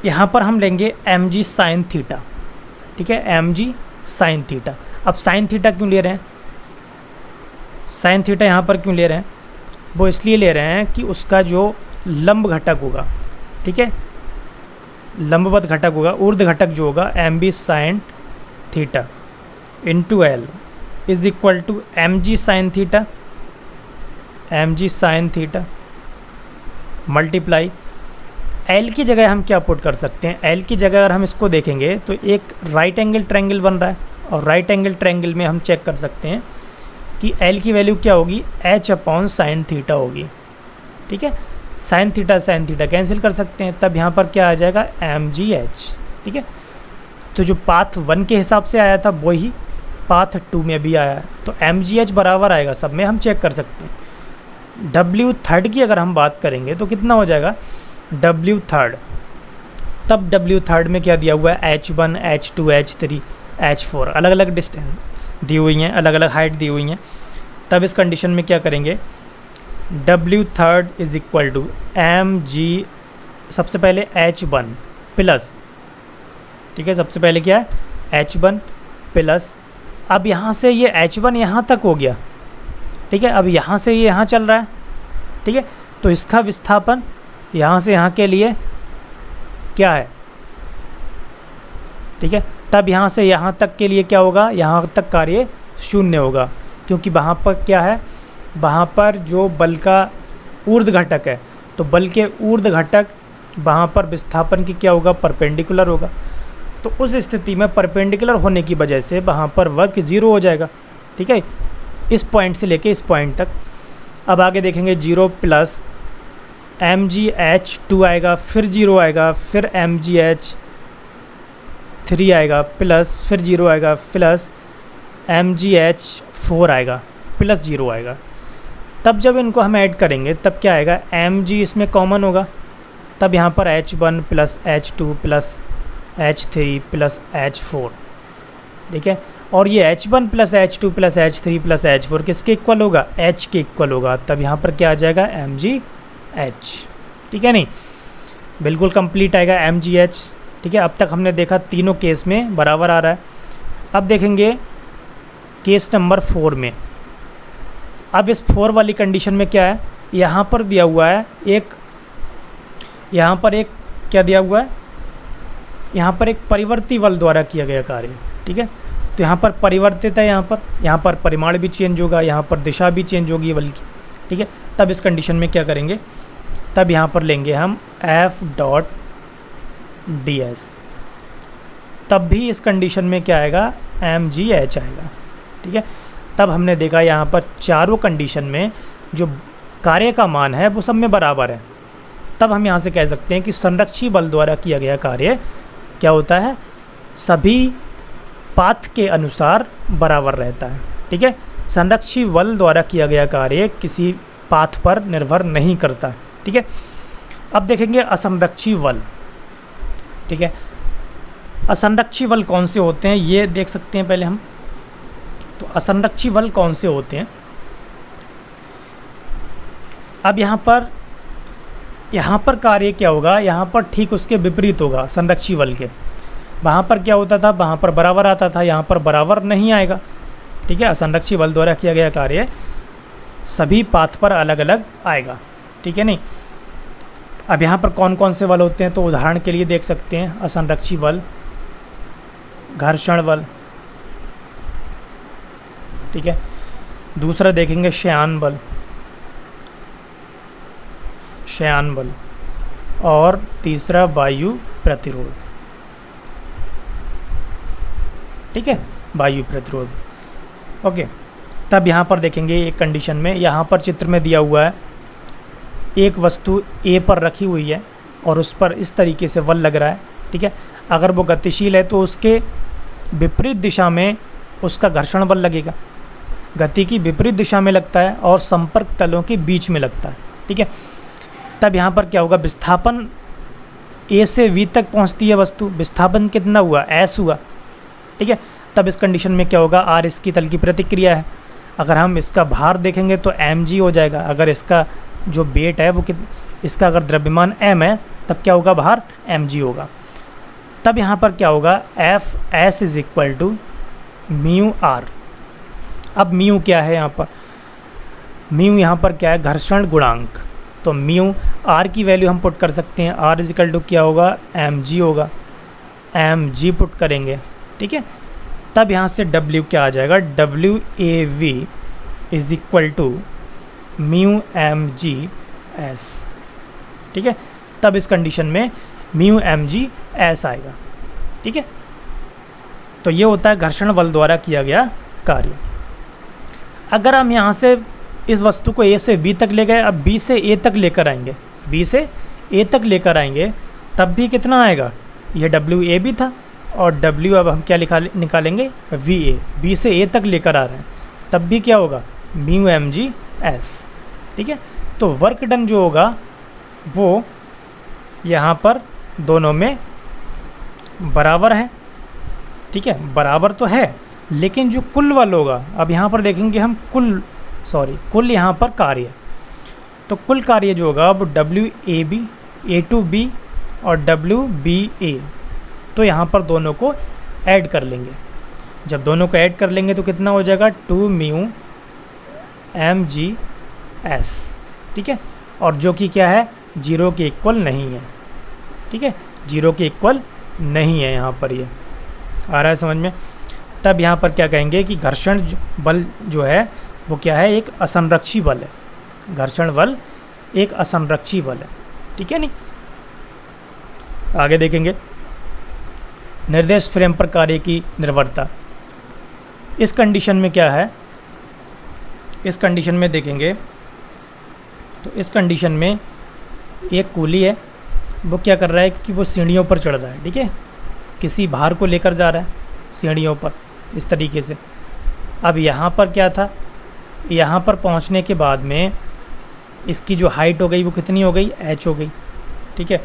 यहाँ पर हम लेंगे mg साइन थीटा, ठीक है, mg साइन थीटा। अब साइन थीटा क्यों ले रहे हैं, साइन थीटा यहाँ पर क्यों ले रहे हैं, वो इसलिए ले रहे हैं कि उसका जो लंब घटक होगा, ठीक है, लंबवत घटक होगा, ऊर्ध्व घटक जो होगा, mb sine theta into L is equal to mg sine theta, mg sine theta multiply L की जगह हम क्या पुट कर सकते हैं, L की जगह अगर हम इसको देखेंगे तो एक राइट एंगल ट्रायंगल बन रहा है, और राइट एंगल ट्रायंगल में हम चेक कर सकते हैं कि L की वैल्यू क्या होगी, h अपॉन साइन थीटा होगी, ठीक है। साइन थीटा कैंसिल कर सकते हैं, तब यहाँ पर क्या आ जाएगा, mgh, ठीक है। तो जो पाथ 1 के हिसाब से आया था वही पाथ 2 में भी आया है, तो mgh बराबर आएगा, सब में हम चेक कर सकते हैं। W थर्ड की अगर हम बात करेंगे तो कितना हो जाएगा, W थर्ड, तब W थर्ड में क्या दिया हुआ है, H1, H2, H3, H4, अलग अलग डिस्टेंस दी हुई हैं, अलग अलग हाइट दी हुई हैं। तब इस कंडीशन में क्या करेंगे, W third is equal to mg, सबसे पहले H1 प्लस, ठीक है, सबसे पहले क्या है, H1 प्लस, अब यहाँ से ये H1 यहाँ तक हो गया, ठीक है, अब यहाँ से ये यहाँ चल रहा है, ठीक है। तो इसका विस्थापन यहाँ से यहाँ के लिए क्या है, ठीक है। तब यहाँ से यहाँ तक के लिए क्या होगा, यहाँ तक कार्य 0 होगा, क्योंकि वहाँ पर क्या है, वहाँ पर जो बल का ऊर्ध्व घटक है, तो बल के ऊर्ध्व घटक वहाँ पर विस्थापन की क्या होगा, परपेंडिकुलर होगा। तो उस स्थिति में परपेंडिकुलर होने की वजह से वहाँ पर वर्क 0 हो जाएगा, ठीक है, इस पॉइंट से लेके इस पॉइंट तक। अब आगे देखेंगे 0 प्लस mgh2 आएगा, फिर 0 आएगा, फिर mgh3 आएगा, प्लस फिर 0 आएगा, प्लस mgh4 आएगा, प्लस 0 आएगा। तब जब इनको हम ऐड करेंगे तब क्या आएगा, mg इसमें कॉमन होगा, तब यहाँ पर h1 plus h2 plus h3 plus h4, ठीक है। और ये h1 plus h2 plus h3 plus h4 किसके इक्वल होगा, h के इक्वल होगा, तब यहाँ पर क्या आ जाएगा, mgh, ठीक है नहीं, बिल्कुल कंप्लीट आएगा mgh, ठीक है। अब तक हमने देखा तीनों केस में बराबर आ रहा है। अब देखेंगे केस नंबर 4 में। अब इस 4 वाली कंडीशन में क्या है, यहाँ पर दिया हुआ है यहाँ पर एक क्या दिया हुआ है, यहाँ पर एक परिवर्ती बल द्वारा किया गया कार्य, ठीक है। तो यहाँ पर परिवर्तित है, यहाँ पर परिमाण भी चेंज होगा, यहाँ पर दिशा भी चेंज होगी बल की, ठीक है। तब इस कंडीशन में क्या करेंगे, तब यहाँ पर लेंगे हम F डॉट ds, तब भी इस कंडीशन में क्या आएगा, mgh आएगा, ठीक है। तब हमने देखा यहाँ पर चारों कंडीशन में जो कार्य का मान है वो सब में बराबर है। तब हम यहाँ से कह सकते हैं कि संरक्षी बल द्वारा किया गया कार्य क्या होता है, सभी पाथ के अनुसार बराबर रहता है, ठीक है। संरक्षी बल द्वारा किया गया कार्य किसी पाथ पर निर्भर नहीं करता, ठीक है। अब देखेंगे असंरक्षी बल, ठीक है। असंरक्षी बल कौन से होते हैं ये देख सकते हैं पहले हम। तो असंरक्षी बल कौन से होते हैं, अब यहाँ पर कार्य क्या होगा, यहाँ पर ठीक उसके विपरीत होगा संरक्षी बल के। वहाँ पर क्या होता था, वहाँ पर बराबर आता था, यहाँ पर बराबर नहीं आएगा, ठीक है। असंरक्षी बल द्वारा किया गया कार्य सभी पाथ पर अलग अलग आएगा, ठीक है नहीं। अब यहाँ पर कौन कौन से बल होते हैं, तो उदाहरण के लिए देख सकते हैं असंरक्षी बल, घर्षण बल, ठीक है। दूसरा देखेंगे श्यान बल, और तीसरा वायु प्रतिरोध, ठीक है, वायु प्रतिरोध, ओके। तब यहाँ पर देखेंगे एक कंडीशन में, यहाँ पर चित्र में दिया हुआ है एक वस्तु ए पर रखी हुई है और उस पर इस तरीके से बल लग रहा है, ठीक है। अगर वो गतिशील है तो उसके विपरीत दिशा में उसका घर्षण बल लगेगा, गति की विपरीत दिशा में लगता है और संपर्क तलों के बीच में लगता है, ठीक है। तब यहाँ पर क्या होगा, विस्थापन ए से वी तक पहुँचती है वस्तु, विस्थापन कितना हुआ, एस हुआ, ठीक है। तब इस कंडीशन में क्या होगा, आर इसकी तल की प्रतिक्रिया है। अगर हम इसका भार देखेंगे तो mg हो जाएगा, अगर इसका जो वेट है वो इसका अगर द्रव्यमान m है तब क्या होगा, भार mg होगा। तब यहाँ पर क्या होगा, f s is equal to mu r. अब म्यू क्या है, यहाँ पर म्यू यहाँ पर क्या है, घर्षण गुणांक। तो म्यू आर की वैल्यू हम पुट कर सकते हैं, आर इज इक्वल टू क्या होगा, mg होगा, mg पुट करेंगे, ठीक है। तब यहाँ से W क्या आ जाएगा, WAV is equal to mu mgs, ठीक है। तब इस कंडीशन में म्यू mgs आएगा, ठीक है। तो ये होता है घर्षण बल द्वारा किया गया कार्य। अगर हम यहाँ से इस वस्तु को A से B तक ले गए, अब B से A तक लेकर आएंगे, B से A तक लेकर आएंगे, तब भी कितना आएगा, ये WAB था और W अब हम क्या निकालेंगे, VA, B से A तक लेकर आ रहे हैं, तब भी क्या होगा, म्यू mgs, ठीक है। तो वर्क डन जो होगा वो यहाँ पर दोनों में बराबर है, ठीक है, बराबर तो है, लेकिन जो कुल बल होगा, अब यहाँ पर देखेंगे हम कुल यहाँ पर कार्य, तो कुल कार्य जो होगा वो WAB, A2B और WBA, तो यहाँ पर दोनों को ऐड कर लेंगे। जब दोनों को ऐड कर लेंगे तो कितना हो जाएगा, 2 म्यू mgs, ठीक है। और जो कि क्या है, 0 के इक्वल नहीं है, ठीक है, 0 के इक्वल नहीं है, यहाँ पर ये आ रहा है समझ में। तब यहाँ पर क्या कहेंगे कि घर्षण बल जो है वो क्या है, एक असंरक्षी बल है, घर्षण बल एक असंरक्षी बल है, ठीक है नहीं। आगे देखेंगे निर्देश फ्रेम पर कार्य की निर्भरता। इस कंडीशन में क्या है, इस कंडीशन में देखेंगे तो इस कंडीशन में एक कूली है, वो क्या कर रहा है कि वो सीढ़ियों पर चढ़ रहा है, ठीक है, किसी भार को लेकर जा रहा है सीढ़ियों पर इस तरीके से। अब यहाँ पर क्या था, यहाँ पर पहुँचने के बाद में इसकी जो हाइट हो गई वो कितनी हो गई, h हो गई, ठीक है।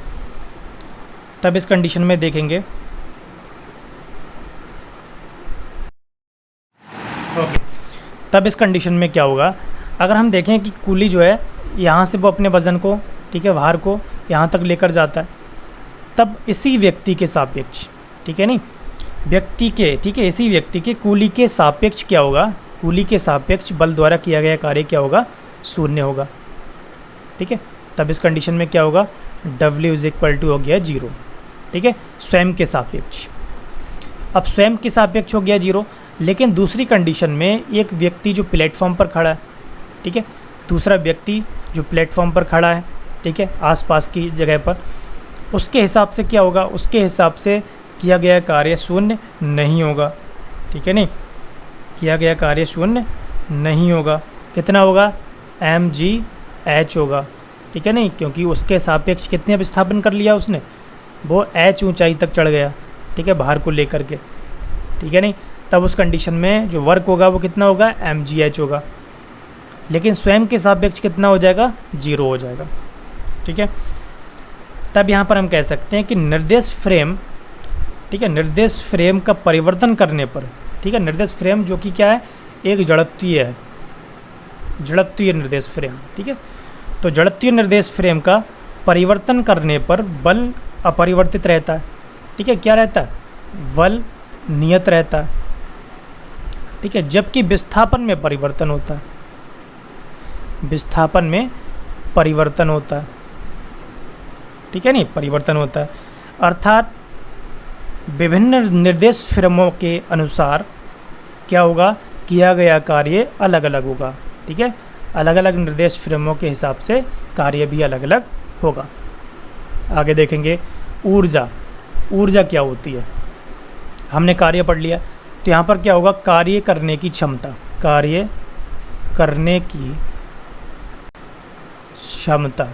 तब इस कंडीशन में देखेंगे तब इस कंडीशन में क्या होगा, अगर हम देखें कि कूली जो है यहाँ से वो अपने वज़न को, ठीक है, भार को यहाँ तक लेकर जाता है, तब इसी व्यक्ति के सापेक्ष, ठीक है नहीं, व्यक्ति के, ठीक है, इसी व्यक्ति के कूली के सापेक्ष क्या होगा, कूली के सापेक्ष बल द्वारा किया गया कार्य क्या होगा, शून्य होगा, ठीक है। तब इस कंडीशन में क्या होगा, W इज इक्वल टू हो गया 0, ठीक है, स्वयं के सापेक्ष। अब स्वयं के सापेक्ष हो गया 0, लेकिन दूसरी कंडीशन में एक व्यक्ति जो प्लेटफॉर्म पर खड़ा है, ठीक है, दूसरा व्यक्ति जो प्लेटफॉर्म पर खड़ा है, ठीक है, आसपास की जगह पर, उसके हिसाब से क्या होगा, उसके हिसाब से किया गया कार्य शून्य नहीं होगा, ठीक है नहीं, किया गया कार्य शून्य नहीं होगा। कितना होगा, mgh होगा, ठीक है नहीं, क्योंकि उसके सापेक्ष कितने विस्थापन कर लिया उसने, वो h ऊंचाई तक चढ़ गया, ठीक है, भार को लेकर के, ठीक है नहीं। तब उस कंडीशन में जो वर्क होगा वो कितना होगा, mgh होगा, लेकिन स्वयं के सापेक्ष कितना हो जाएगा, 0 हो जाएगा, ठीक है। तब यहाँ पर हम कह सकते हैं कि निर्देश फ्रेम, ठीक है, निर्देश फ्रेम का परिवर्तन करने पर, ठीक है, निर्देश फ्रेम जो कि क्या है, एक जड़त्वीय है, जड़त्वीय निर्देश फ्रेम, ठीक है। तो जड़त्वीय निर्देश फ्रेम का परिवर्तन करने पर बल अपरिवर्तित रहता है, ठीक है, क्या रहता है, बल नियत रहता है, ठीक है, जबकि विस्थापन में परिवर्तन होता है, विस्थापन में परिवर्तन होता है, ठीक है नहीं, परिवर्तन होता है। अर्थात विभिन्न निर्देश फ्रेमों के अनुसार क्या होगा, किया गया कार्य अलग अलग होगा, ठीक है, अलग अलग निर्देश फ्रेमों के हिसाब से कार्य भी अलग अलग होगा। आगे देखेंगे ऊर्जा, ऊर्जा क्या होती है, हमने कार्य पढ़ लिया, तो यहाँ पर क्या होगा, कार्य करने की क्षमता, कार्य करने की क्षमता,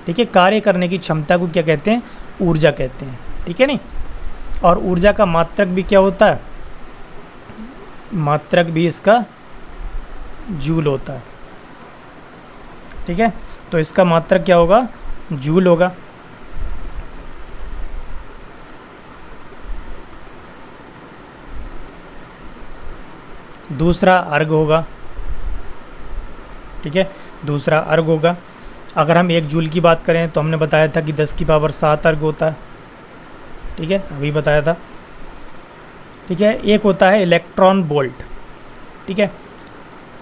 ठीक है, कार्य करने की क्षमता को क्या कहते हैं, ऊर्जा कहते हैं, ठीक है नहीं। और ऊर्जा का मात्रक भी क्या होता है, मात्रक भी इसका जूल होता है, ठीक है, तो इसका मात्रक क्या होगा, जूल होगा। दूसरा अर्ग होगा, ठीक है, दूसरा अर्ग होगा। अगर हम 1 जूल की बात करें तो हमने बताया था कि 10 की पावर 7 अर्ग होता है, ठीक है, अभी बताया था, ठीक है। एक होता है इलेक्ट्रॉन वोल्ट, ठीक है,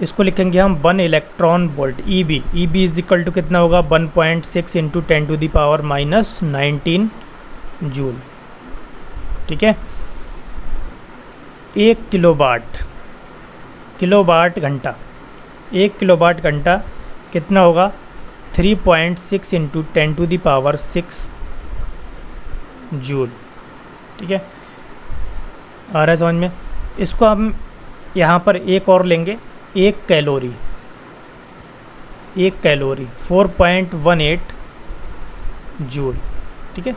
इसको लिखेंगे हम 1 electron volt, EB, EB is equal to कितना होगा, 1.6 इंटू 10⁻⁻19 जूल, ठीक है। 1 किलोवाट, किलोवाट घंटा, 1 किलोवाट घंटा कितना होगा, 3.6 इंटू 10⁻6 जूल, ठीक है, आ रहा है समझ में। इसको हम यहाँ पर एक और लेंगे, 1 कैलोरी, 1 कैलोरी 4.18 जूल, ठीक है।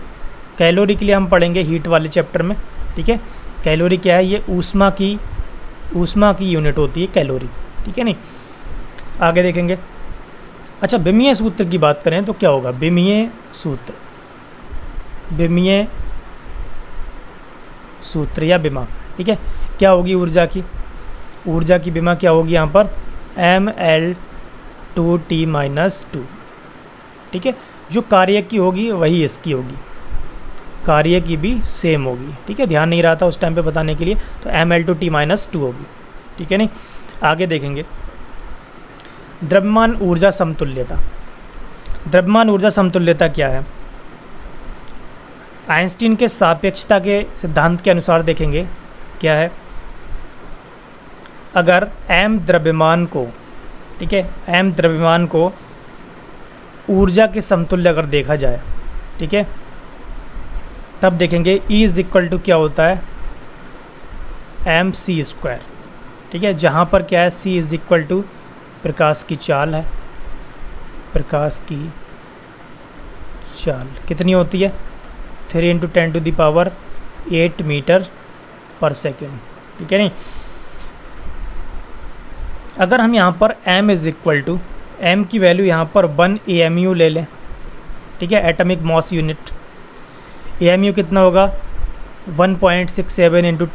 कैलोरी के लिए हम पढ़ेंगे हीट वाले चैप्टर में, ठीक है। कैलोरी क्या है, ये ऊष्मा की यूनिट होती है कैलोरी, ठीक है नहीं। आगे देखेंगे, अच्छा विमीय सूत्र की बात करें तो क्या होगा, विमीय सूत्र, विमीय सूत्र या विमा, ठीक है, क्या होगी ऊर्जा की, ऊर्जा की विमा क्या होगी यहाँ पर, mL2T-2, ठीक है, जो कार्य की होगी वही इसकी होगी, कार्य की भी सेम होगी, ठीक है, ध्यान नहीं रहा था उस टाइम पे बताने के लिए, तो mL2T-2 होगी, ठीक है नहीं। आगे देखेंगे द्रव्यमान ऊर्जा समतुल्यता, द्रव्यमान ऊर्जा समतुल्यता क्या है, आइंस्टीन के सापेक्षता के सिद्धांत के अनुसार देखेंगे क्या है, अगर m द्रव्यमान को, ठीक है, m द्रव्यमान को ऊर्जा के समतुल्य अगर देखा जाए, ठीक है, तब देखेंगे E इज इक्वल टू क्या होता है, mc², ठीक है, जहाँ पर क्या है, c इज इक्वल टू प्रकाश की चाल है, प्रकाश की चाल कितनी होती है, 3 × 10⁸ मीटर पर सेकेंड, ठीक है नहीं। अगर हम यहाँ पर m is equal to, m की वैल्यू यहाँ पर 1 AMU ले लें, ठीक है, एटॉमिक मॉस यूनिट, AMU कितना होगा, 1.67 ×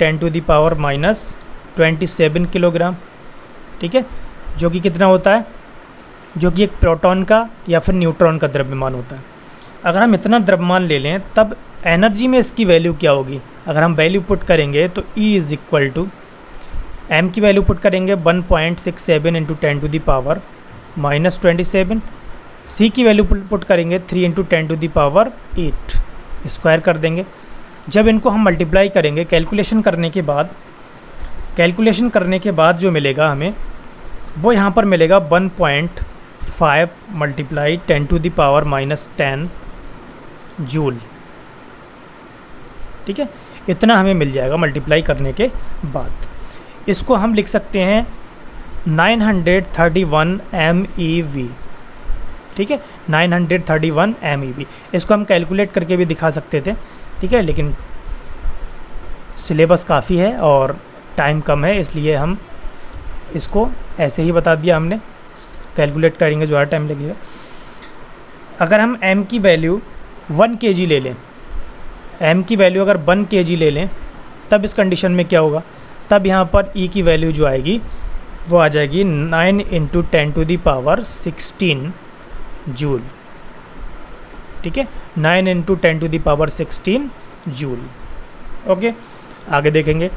10⁻⁻27 किलोग्राम, ठीक है, जो कि कितना होता है, जो कि एक प्रोटॉन का या फिर न्यूट्रॉन का द्रव्यमान होता है। अगर हम इतना द्रव्यमान ले लें तब एनर्जी में इसकी वैल्यू क्या होगी, अगर हम वैल्यू पुट करेंगे तो E is equal to, m की वैल्यू पुट करेंगे 1.67 × 10⁻⁻27, सी की वैल्यू पुट करेंगे 3 इंटू 10⁸ स्क्वायर कर देंगे। जब इनको हम मल्टीप्लाई करेंगे कैलकुलेशन करने के बाद जो मिलेगा हमें वो यहाँ पर मिलेगा 1.5 मल्टीप्लाई 10⁻⁻10 जूल। ठीक है, इतना हमें मिल जाएगा मल्टीप्लाई करने के बाद। इसको हम लिख सकते हैं 931 MeV। ठीक है, 931 MeV। इसको हम कैलकुलेट करके भी दिखा सकते थे, ठीक है, लेकिन सिलेबस काफ़ी है और टाइम कम है, इसलिए हम इसको ऐसे ही बता दिया हमने। कैलकुलेट करेंगे जो हर टाइम लगेगा। अगर हम m की वैल्यू 1 kg ले लें, m की वैल्यू अगर 1 kg ले लें, तब इस कंडीशन में क्या होगा, तब यहाँ पर e की वैल्यू जो आएगी वो आ जाएगी 9 इंटू 10⁻16 जूल। ठीक है, 9 इंटू 10⁻16 जूल। ओके, आगे देखेंगे।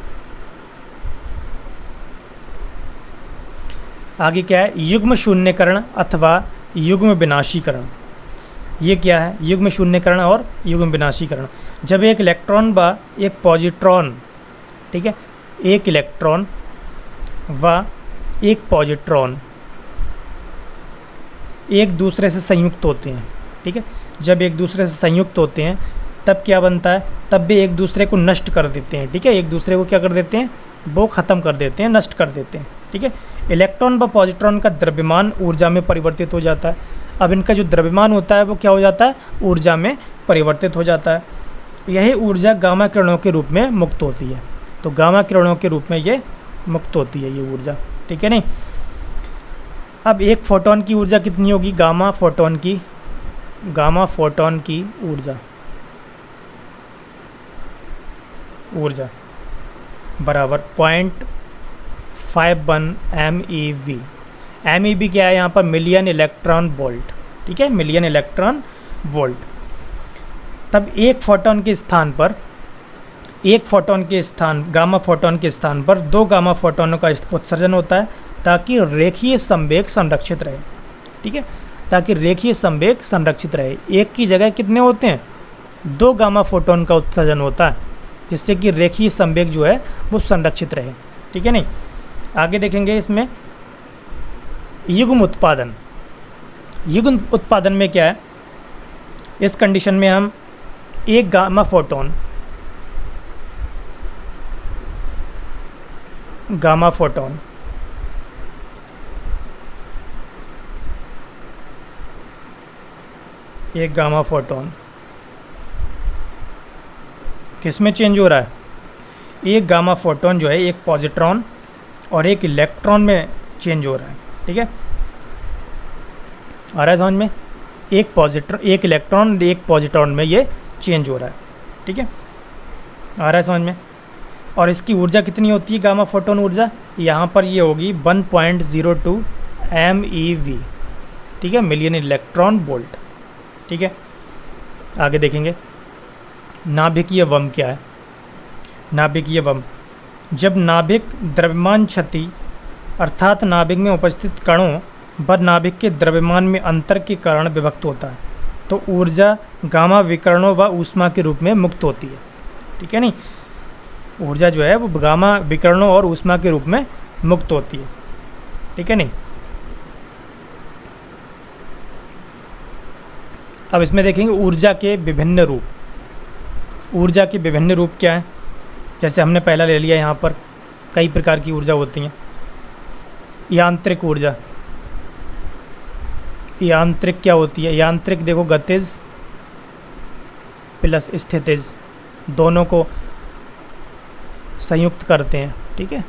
आगे क्या है, युग्म शून्यकरण अथवा युग्म विनाशीकरण। ये क्या है, युग्म शून्यकरण और युग्म विनाशीकरण। जब एक इलेक्ट्रॉन व एक पॉजिट्रॉन, ठीक है, एक इलेक्ट्रॉन व एक पॉजिट्रॉन एक दूसरे से संयुक्त होते हैं, ठीक है, जब एक दूसरे से संयुक्त होते हैं तब क्या बनता है, तब भी एक दूसरे को नष्ट कर देते हैं। ठीक है, एक दूसरे को क्या कर देते हैं, वो ख़त्म कर देते हैं, नष्ट कर देते हैं। ठीक है, इलेक्ट्रॉन व पॉजिट्रॉन का द्रव्यमान ऊर्जा में परिवर्तित हो जाता है। अब इनका जो द्रव्यमान होता है वो क्या हो जाता है, ऊर्जा में परिवर्तित हो जाता है। यही ऊर्जा गामा किरणों के रूप में मुक्त होती है। तो गामा किरणों के रूप में ये मुक्त होती है ये ऊर्जा। ठीक है नहीं। अब एक फोटोन की ऊर्जा कितनी होगी, गामा फोटोन की ऊर्जा बराबर 0.51 MeV। MeV क्या है यहाँ पर, मिलियन इलेक्ट्रॉन वोल्ट। ठीक है, मिलियन इलेक्ट्रॉन वोल्ट। तब एक फोटोन के स्थान पर गामा फोटोन के स्थान पर 2 गामा फोटोनों का उत्सर्जन होता है ताकि रेखीय संवेग संरक्षित रहे। ठीक है, ताकि रेखीय संवेग संरक्षित रहे। एक की जगह कितने होते हैं, 2 गामा फोटोन का उत्सर्जन होता है, जिससे कि रेखीय संवेग जो है वो संरक्षित रहे। ठीक है नहीं। आगे देखेंगे इसमें युग्म उत्पादन में क्या है, इस कंडीशन में हम एक गामा फोटोन किस में चेंज हो रहा है, एक गामा फोटोन जो है एक पॉजिट्रॉन और एक इलेक्ट्रॉन में चेंज हो रहा है। ठीक है, आ रहा है समझ में, एक इलेक्ट्रॉन एक पॉजिट्रॉन में ये चेंज हो रहा है। ठीक है, आ रहा है समझ में। और इसकी ऊर्जा कितनी होती है, गामा फोटोन ऊर्जा यहाँ पर ये होगी 1.02 MeV। ठीक है, मिलियन इलेक्ट्रॉन वोल्ट। ठीक है, आगे देखेंगे नाभिकीय वम क्या है। नाभिकीय वम, जब नाभिक द्रव्यमान क्षति अर्थात नाभिक में उपस्थित कणों व नाभिक के द्रव्यमान में अंतर के कारण विभक्त होता है तो ऊर्जा गामा विकिरणों व ऊष्मा के रूप में मुक्त होती है। ठीक है नहीं, ऊर्जा जो है वो गामा विकिरणों और ऊष्मा के रूप में मुक्त होती है। ठीक है नहीं। अब इसमें देखेंगे ऊर्जा के विभिन्न रूप। ऊर्जा के विभिन्न रूप क्या है, जैसे हमने पहला ले लिया, यहाँ पर कई प्रकार की ऊर्जा होती हैं। यांत्रिक ऊर्जा, यांत्रिक क्या होती है, यांत्रिक देखो गतिज प्लस स्थितिज दोनों को संयुक्त करते हैं। ठीक है,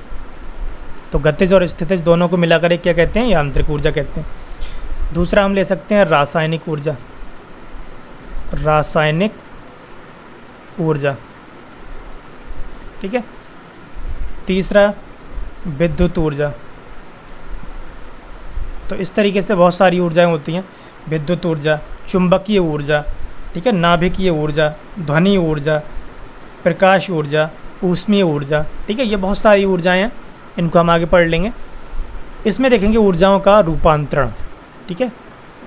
तो गतिज और स्थितिज दोनों को मिलाकर एक क्या कहते हैं, यांत्रिक ऊर्जा कहते हैं। दूसरा हम ले सकते हैं रासायनिक ऊर्जा। ठीक है, तीसरा विद्युत ऊर्जा। तो इस तरीके से बहुत सारी ऊर्जाएं होती हैं, विद्युत ऊर्जा, चुंबकीय ऊर्जा, ठीक है, नाभिकीय ऊर्जा, ध्वनि ऊर्जा, प्रकाश ऊर्जा, ऊष्मीय ऊर्जा। ठीक है, ये बहुत सारी ऊर्जाएं हैं, इनको हम आगे पढ़ लेंगे। इसमें देखेंगे ऊर्जाओं का रूपांतरण। ठीक है,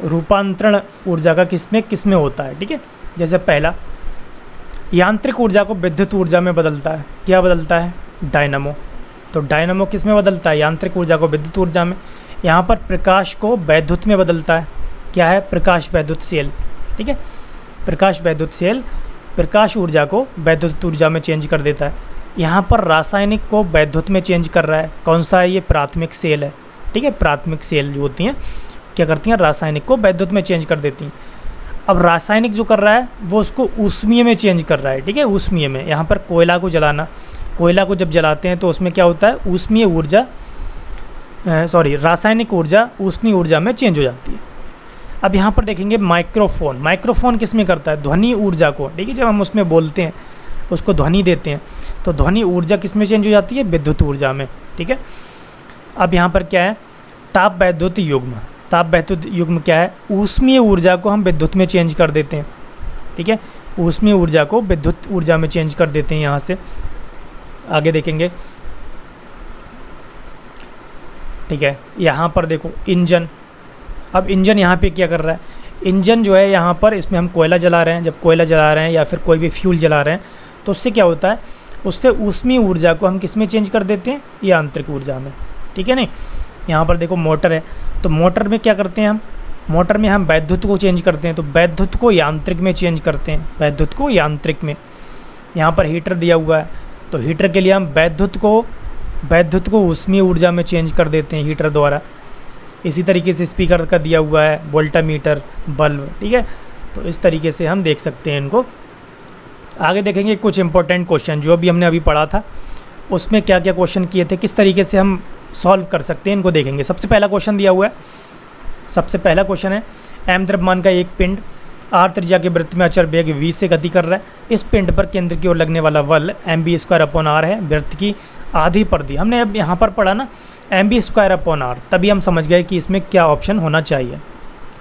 रूपांतरण ऊर्जा का किस में होता है, ठीक है। जैसे पहला, यांत्रिक ऊर्जा को विद्युत ऊर्जा में बदलता है, क्या बदलता है, डायनामो। तो डायनामो किस में बदलता है, यांत्रिक ऊर्जा को विद्युत ऊर्जा में। यहाँ पर प्रकाश को वैद्युत में बदलता है, क्या है, प्रकाश वैद्युत सेल, ठीक है। प्रकाश वैद्युत सेल प्रकाश ऊर्जा को वैद्युत ऊर्जा में चेंज कर देता है। यहाँ पर रासायनिक को वैद्युत में चेंज कर रहा है, कौन सा है, ये प्राथमिक सेल है, ठीक है। प्राथमिक सेल जो होती हैं क्या करती हैं, रासायनिक को वैद्युत में चेंज कर देती हैं। अब रासायनिक जो कर रहा है वो उसको ऊष्मीय में चेंज कर रहा है, ठीक है, ऊष्मीय में। यहाँ पर कोयला को जलाना, कोयला को जब जलाते हैं तो उसमें क्या होता है, ऊष्मीय ऊर्जा रासायनिक ऊर्जा ऊष्मीय ऊर्जा में चेंज हो जाती है। अब यहाँ पर देखेंगे माइक्रोफोन, माइक्रोफोन किस में करता है, ध्वनि ऊर्जा को, ठीक है। जब हम उसमें बोलते हैं, उसको ध्वनि देते हैं, तो ध्वनि ऊर्जा किस में चेंज हो जाती है, विद्युत ऊर्जा में, ठीक है। अब यहाँ पर क्या है, ताप वैद्युत युग्म, ताप वैद्युत युग्म क्या है, ऊष्मीय ऊर्जा को हम विद्युत में चेंज कर देते हैं, ठीक है। ऊष्मीय ऊर्जा को विद्युत ऊर्जा में चेंज कर देते हैं। यहाँ से आगे देखेंगे, ठीक है। यहाँ पर देखो इंजन, अब इंजन यहाँ पे क्या कर रहा है, इंजन जो है यहाँ पर, इसमें हम कोयला जला रहे हैं। जब कोयला जला रहे हैं या फिर कोई भी फ्यूल जला रहे हैं तो उससे क्या होता है, उससे ऊष्मीय ऊर्जा को हम किस में चेंज कर देते हैं, यांत्रिक ऊर्जा में, ठीक है। नहीं, यहाँ पर देखो मोटर है, तो मोटर में क्या करते हैं हम, मोटर में हम वैद्युत को चेंज करते हैं, तो वैद्युत को यांत्रिक में चेंज करते हैं, वैद्युत को यांत्रिक में। यहाँ पर हीटर दिया हुआ है, तो हीटर के लिए हम वैद्युत को ऊष्मीय ऊर्जा में चेंज कर देते हैं हीटर द्वारा। इसी तरीके से स्पीकर का दिया हुआ है, वोल्टामीटर, बल्ब, ठीक है। तो इस तरीके से हम देख सकते हैं इनको। आगे देखेंगे कुछ इंपॉर्टेंट क्वेश्चन जो भी हमने अभी पढ़ा था, उसमें क्या क्या क्वेश्चन किए थे, किस तरीके से हम सॉल्व कर सकते हैं, इनको देखेंगे। सबसे पहला क्वेश्चन दिया हुआ है, सबसे पहला क्वेश्चन है, m द्रव्यमान का एक पिंड r त्रिज्या के वृत्त में अचर वेग v से गति कर रहा है। इस पिंड पर केंद्र की ओर लगने वाला बल mv²/r है। वृत्त की आधी परिधि, हमने अब यहाँ पर पढ़ा ना mv²/r, तभी हम समझ गए कि इसमें क्या ऑप्शन होना चाहिए,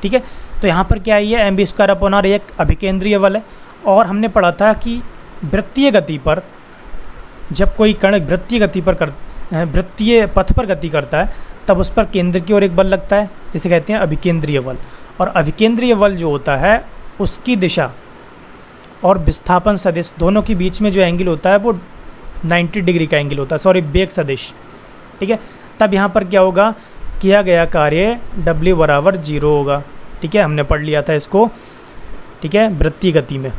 ठीक है। तो यहाँ पर क्या है, ये mv²/r एक अभिकेंद्रीय बल है। और हमने पढ़ा था कि वृत्तीय गति पर, जब कोई कण वृत्तीय पथ पर गति करता है तब उस पर केंद्र की ओर एक बल लगता है, जिसे कहते हैं अभिकेंद्रीय बल। और अभिकेंद्रीय बल जो होता है उसकी दिशा और विस्थापन सदिश दोनों के बीच में जो एंगल होता है वो 90 डिग्री का एंगल होता है, वेग सदिश, ठीक है। तब यहाँ पर क्या होगा, किया गया कार्य W = 0 होगा, ठीक है। हमने पढ़ लिया था इसको, ठीक है, वृत्तीय गति में।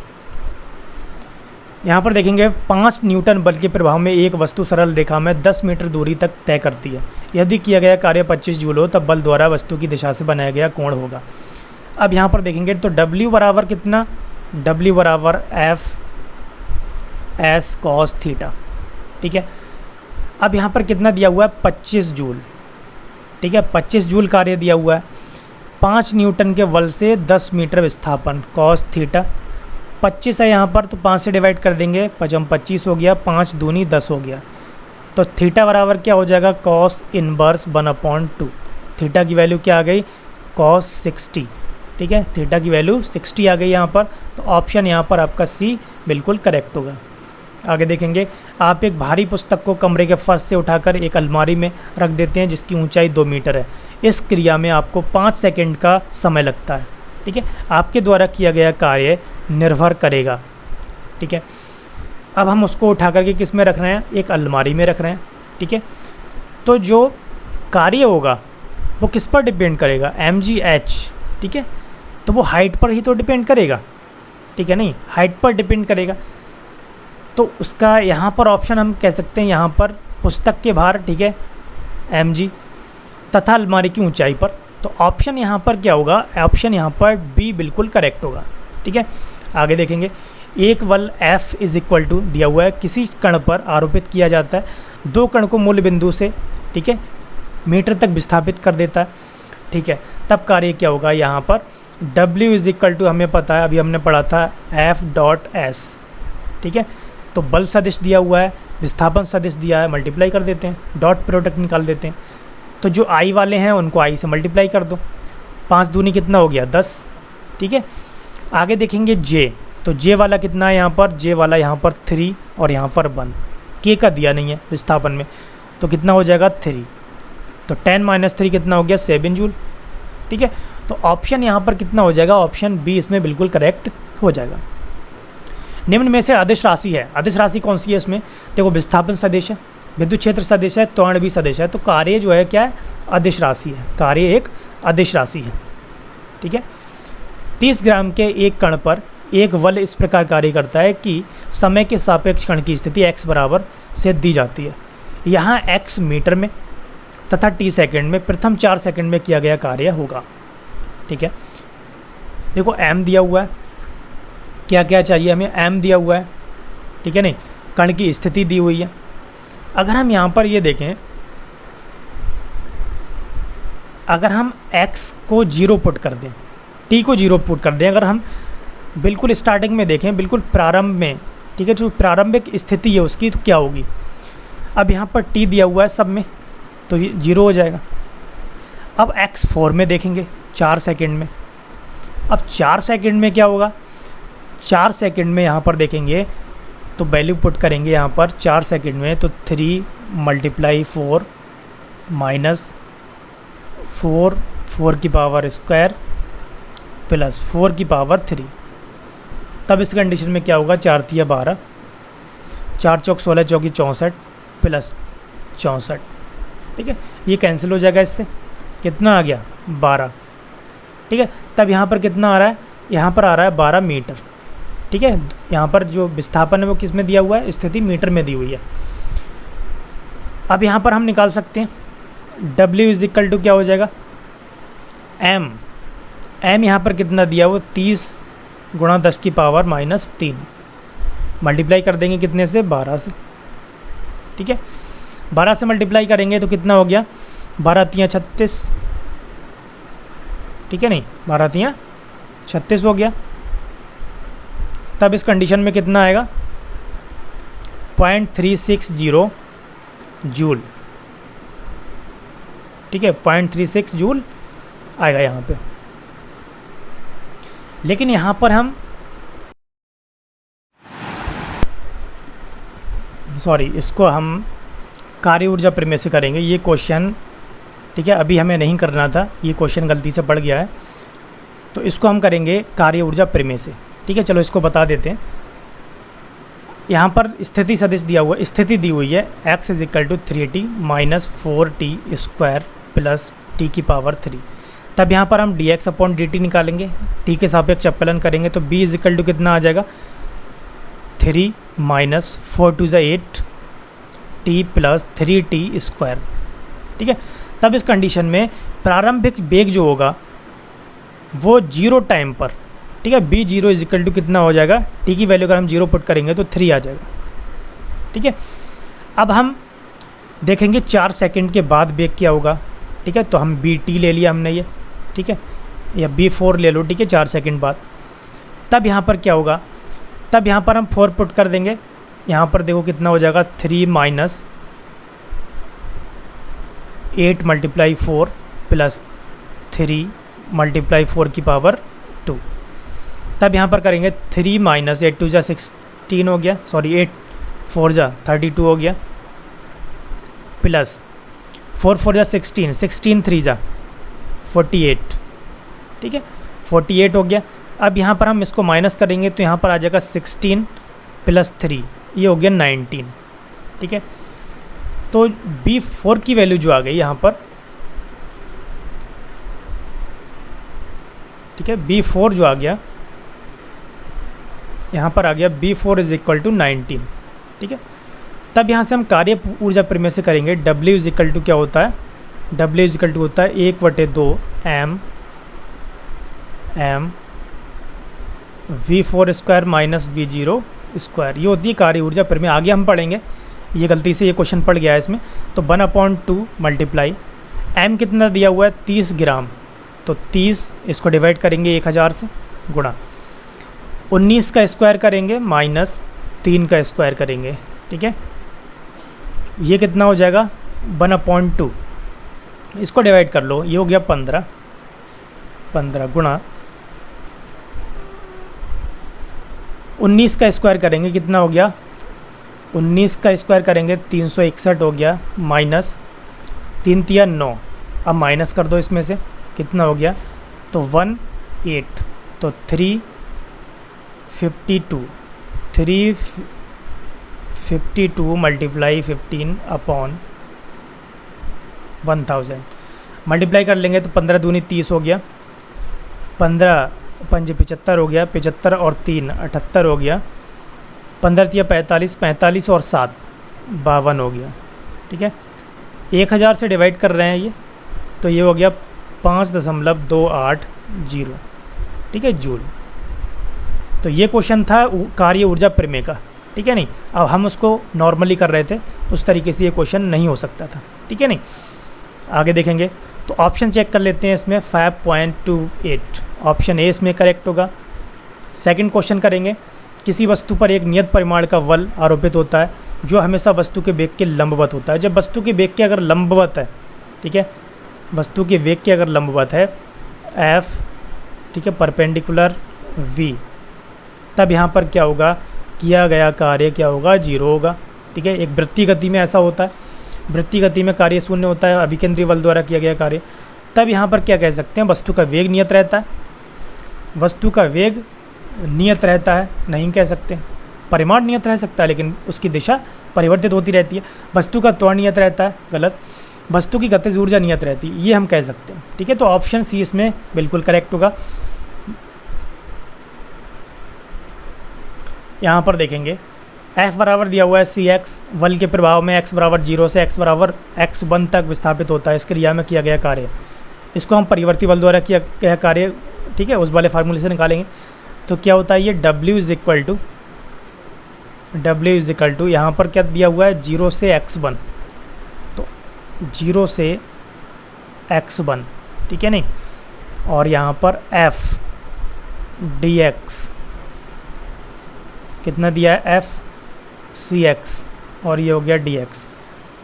यहाँ पर देखेंगे 5 न्यूटन बल के प्रभाव में एक वस्तु सरल रेखा में 10 मीटर दूरी तक तय करती है। यदि किया गया कार्य 25 जूल हो तब बल द्वारा वस्तु की दिशा से बनाया गया कोण होगा। अब यहाँ पर देखेंगे तो W बराबर कितना, W बराबर F(s cos थीटा), ठीक है। अब यहाँ पर कितना दिया हुआ है, 25 जूल, ठीक है, 25 जूल कार्य दिया हुआ है। 5 न्यूटन के बल से 10 मीटर विस्थापन cos थीटा, 25 है यहाँ पर, तो 5 से डिवाइड कर देंगे, 25 हो गया, 5 दूनी 10 हो गया। तो थीटा बराबर क्या हो जाएगा, cos इनवर्स 1/2। थीटा की वैल्यू क्या आ गई, cos 60, ठीक है। थीटा की वैल्यू 60 आ गई यहाँ पर, तो ऑप्शन यहाँ पर आपका C बिल्कुल करेक्ट होगा। आगे देखेंगे, आप एक भारी पुस्तक को कमरे के फर्श से उठाकर एक अलमारी में रख देते हैं जिसकी ऊंचाई 2 मीटर है। इस क्रिया में आपको 5 सेकंड का समय लगता है, ठीक है। आपके द्वारा किया गया कार्य निर्भर करेगा, ठीक है। अब हम उसको उठा करके किस में रख रहे हैं, एक अलमारी में रख रहे हैं, ठीक है। तो जो कार्य होगा वो किस पर डिपेंड करेगा, mgh, ठीक है। तो वो हाइट पर ही तो डिपेंड करेगा, ठीक है, नहीं, हाइट पर डिपेंड करेगा। तो उसका यहाँ पर ऑप्शन हम कह सकते हैं, यहाँ पर पुस्तक के भार, ठीक है, mg, तथा अलमारी की ऊंचाई पर। तो ऑप्शन यहाँ पर क्या होगा, ऑप्शन यहाँ पर B बिल्कुल करेक्ट होगा, ठीक है। आगे देखेंगे, एक बल F = दिया हुआ है, किसी कण पर आरोपित किया जाता है, 2 कण को मूल बिंदु से, ठीक है, मीटर तक विस्थापित कर देता है, ठीक है। तब कार्य क्या होगा, यहाँ पर W = हमें पता है, अभी हमने पढ़ा था F.s, ठीक है। तो बल सदिश दिया हुआ है, विस्थापन सदिश दिया है, मल्टीप्लाई कर देते हैं, डॉट प्रोडक्ट निकाल देते हैं। तो जो I वाले हैं उनको I से मल्टीप्लाई कर दो, 5 दूनी कितना हो गया, 10, ठीक है। आगे देखेंगे J, तो J वाला कितना है यहाँ पर, J वाला यहाँ पर 3 और यहाँ पर 1, K का दिया नहीं है विस्थापन में, तो कितना हो जाएगा 3। तो 10 - 3 कितना हो गया, 7 जूल, ठीक है। तो ऑप्शन यहाँ पर कितना हो जाएगा, ऑप्शन बी इसमें बिल्कुल करेक्ट हो जाएगा। निम्न में से अदिश राशि है, अदिश राशि कौन सी है इसमें, देखो विस्थापन सदिश है, विद्युत क्षेत्र सदिश है, त्वरण भी सदिश है, तो कार्य जो है क्या है, अदिश राशि है, कार्य एक अदिश राशि है। ठीक है, 30 ग्राम के एक कण पर एक बल इस प्रकार कार्य करता है कि समय के सापेक्ष कण की स्थिति x बराबर से दी जाती है। यहाँ x मीटर में तथा t सेकंड में प्रथम 4 सेकंड में किया गया कार्य होगा। ठीक है, देखो m दिया हुआ है, क्या क्या चाहिए हमें, m दिया हुआ है, ठीक है नहीं, कण की स्थिति दी हुई है। अगर हम यहाँ पर ये देखें, अगर हम x को 0 पुट कर दें, t को 0 पुट कर दें, अगर हम बिल्कुल स्टार्टिंग में देखें, बिल्कुल प्रारंभ में, ठीक है, जो प्रारंभिक स्थिति है उसकी, तो क्या होगी, अब यहाँ पर t दिया हुआ है सब में, तो ये 0 हो जाएगा। अब x 4 में देखेंगे 4 सेकंड में, अब 4 सेकंड में क्या होगा, 4 सेकंड में यहाँ पर देखेंगे तो वैल्यू पुट करेंगे यहाँ पर 4 सेकंड में, तो 3 × 4 माइनस 4 की पावर स्क्वायर प्लस 4 की पावर 3। तब इस कंडीशन में क्या होगा, 4 × 12, 4 चौक 16, चौकी 64 प्लस 64। ठीक है, ये कैंसिल हो जाएगा, इससे कितना आ गया 12। ठीक है, तब यहाँ पर कितना आ रहा है, यहाँ पर आ रहा है 12 मीटर। ठीक है, यहाँ पर जो विस्थापन है वो किस में दिया हुआ है, स्थिति मीटर में दी हुई है। अब यहाँ पर हम निकाल सकते हैं W = क्या हो जाएगा, m यहाँ पर कितना दिया हुआ, 30 × 10 की पावर -3, मल्टीप्लाई कर देंगे कितने से, 12 से। ठीक है, 12 से मल्टीप्लाई करेंगे तो कितना हो गया, 12 × 36, ठीक है नहीं, 12 × 36 हो गया। तब इस कंडीशन में कितना आएगा, 0.360 जूल। ठीक है, 0.36 जूल आएगा यहाँ पे। लेकिन यहाँ पर हम इसको हम कार्य ऊर्जा प्रमेय से करेंगे ये क्वेश्चन। ठीक है, अभी हमें नहीं करना था, ये क्वेश्चन गलती से पड़ गया है, तो इसको हम करेंगे कार्य ऊर्जा प्रमेय से। ठीक है, चलो इसको बता देते हैं। यहाँ पर स्थिति सदिश दिया हुआ, स्थिति दी हुई है x = 3t - 4t² plus t की पावर 3। तब यहाँ पर हम dx/dt निकालेंगे, t के सापेक्ष अवकलन करेंगे, तो b = कितना आ जाएगा, 3 - 4 × 8 t प्लस 3t²। ठीक है, तब इस कंडीशन में प्रारंभिक वेग जो होगा वो 0 टाइम पर, ठीक है, b0 = कितना हो जाएगा, t की वैल्यू अगर हम 0 पुट करेंगे तो 3 आ जाएगा। ठीक है, अब हम देखेंगे 4 सेकंड के बाद वेग क्या होगा। ठीक है, तो हम bt ले लिया हमने ये, ठीक है, या b4 ले लो, ठीक है, 4 सेकंड बाद। तब यहाँ पर क्या होगा, तब यहाँ पर हम 4 पुट कर देंगे, यहाँ पर देखो कितना हो जाएगा, 3 - 8 × 4 प्लस 3 × 4 की पावर 2। तब यहाँ पर करेंगे 3 - 8 × 16 हो गया, सॉरी 8 × 4 = 32 हो गया, प्लस 4 × 4 = 16, 16 × 3 = 48। ठीक है, 48 हो गया। अब यहाँ पर हम इसको माइनस करेंगे तो यहाँ पर आ जाएगा 16 + 3, ये हो गया 19। ठीक है, तो b4 की वैल्यू जो आ गई यहाँ पर, ठीक है, b4 जो आ गया यहाँ पर आ गया, b4 = 19। ठीक है, तब यहाँ से हम कार्य ऊर्जा प्रमेय से करेंगे। W = क्या होता है, W = होता है 1/2 m v4² - v0², ये होती है कार्य ऊर्जा प्रमेय। आगे हम पढ़ेंगे, ये गलती से ये क्वेश्चन पड़ गया है इसमें। तो 1/2 मल्टीप्लाई m कितना दिया हुआ है, 30 ग्राम, तो 30 इसको डिवाइड करेंगे 1000 से, गुणा 19 का स्क्वायर करेंगे माइनस 3 का स्क्वायर करेंगे। ठीक है, ये कितना हो जाएगा, 1/2, इसको डिवाइड कर लो, ये हो गया 15 गुणा 19 का स्क्वायर करेंगे, कितना हो गया, 19 का स्क्वायर करेंगे 361 हो गया, माइनस 3 × 9। अब माइनस कर दो इसमें से, कितना हो गया, तो 1/8, तो 352 मल्टीप्लाई 15 अपॉन 1000 मल्टीप्लाई कर लेंगे तो 15 दूनी 30 हो गया, 15 पंज 75 हो गया, 75 और 3 78 हो गया, 15 तिया 45, 45 और 7 52 हो गया। ठीक है, 1000 से डिवाइड कर रहे हैं ये, तो ये हो गया 5.280। ठीक है, जूल। तो ये क्वेश्चन था कार्य ऊर्जा प्रमेय का। ठीक है नहीं, अब हम उसको नॉर्मली कर रहे थे, उस तरीके से ये क्वेश्चन नहीं हो सकता था। ठीक है नहीं, आगे देखेंगे। तो ऑप्शन चेक कर लेते हैं इसमें 5.28 ऑप्शन ए इसमें करेक्ट होगा। सेकंड क्वेश्चन करेंगे, किसी वस्तु पर एक नियत परिमाण का बल आरोपित होता है जो हमेशा वस्तु के वेग के लंबवत होता है। जब वस्तु के वेग के अगर लंबवत है, ठीक है, वस्तु के वेग के अगर लंबवत है F, ठीक है, परपेंडिकुलर V, तब यहाँ पर क्या होगा, किया गया कार्य क्या होगा, 0 होगा। ठीक है, एक वृत्तीय गति में ऐसा होता है, वृत्तीय गति में कार्य शून्य होता है, अभिकेंद्रीय बल द्वारा किया गया कार्य। तब यहाँ पर क्या कह सकते हैं, वस्तु का वेग नियत रहता है। वस्तु का वेग नियत रहता है नहीं कह सकते, परिमाण नियत रह सकता है लेकिन उसकी दिशा परिवर्तित होती रहती है। वस्तु का त्वरण नियत रहता है, गलत। वस्तु की गतिज ऊर्जा नियत रहती है, ये हम कह सकते हैं। ठीक है, तो ऑप्शन सी इसमें बिल्कुल करेक्ट होगा। यहाँ पर देखेंगे F बराबर दिया हुआ है CX, बल के प्रभाव में x बराबर 0 से x बराबर x1 तक विस्थापित होता है। इस क्रिया में किया गया कार्य, इसको हम परिवर्ती बल द्वारा किया गया कार्य, ठीक है, उस वाले फार्मूले से निकालेंगे। तो क्या होता है ये W इज इक्वल टू यहाँ पर क्या दिया हुआ है, 0 से x1, तो 0 से x1, ठीक है नहीं, और यहाँ पर F dx कितना दिया है, F CX, और ये हो गया dx।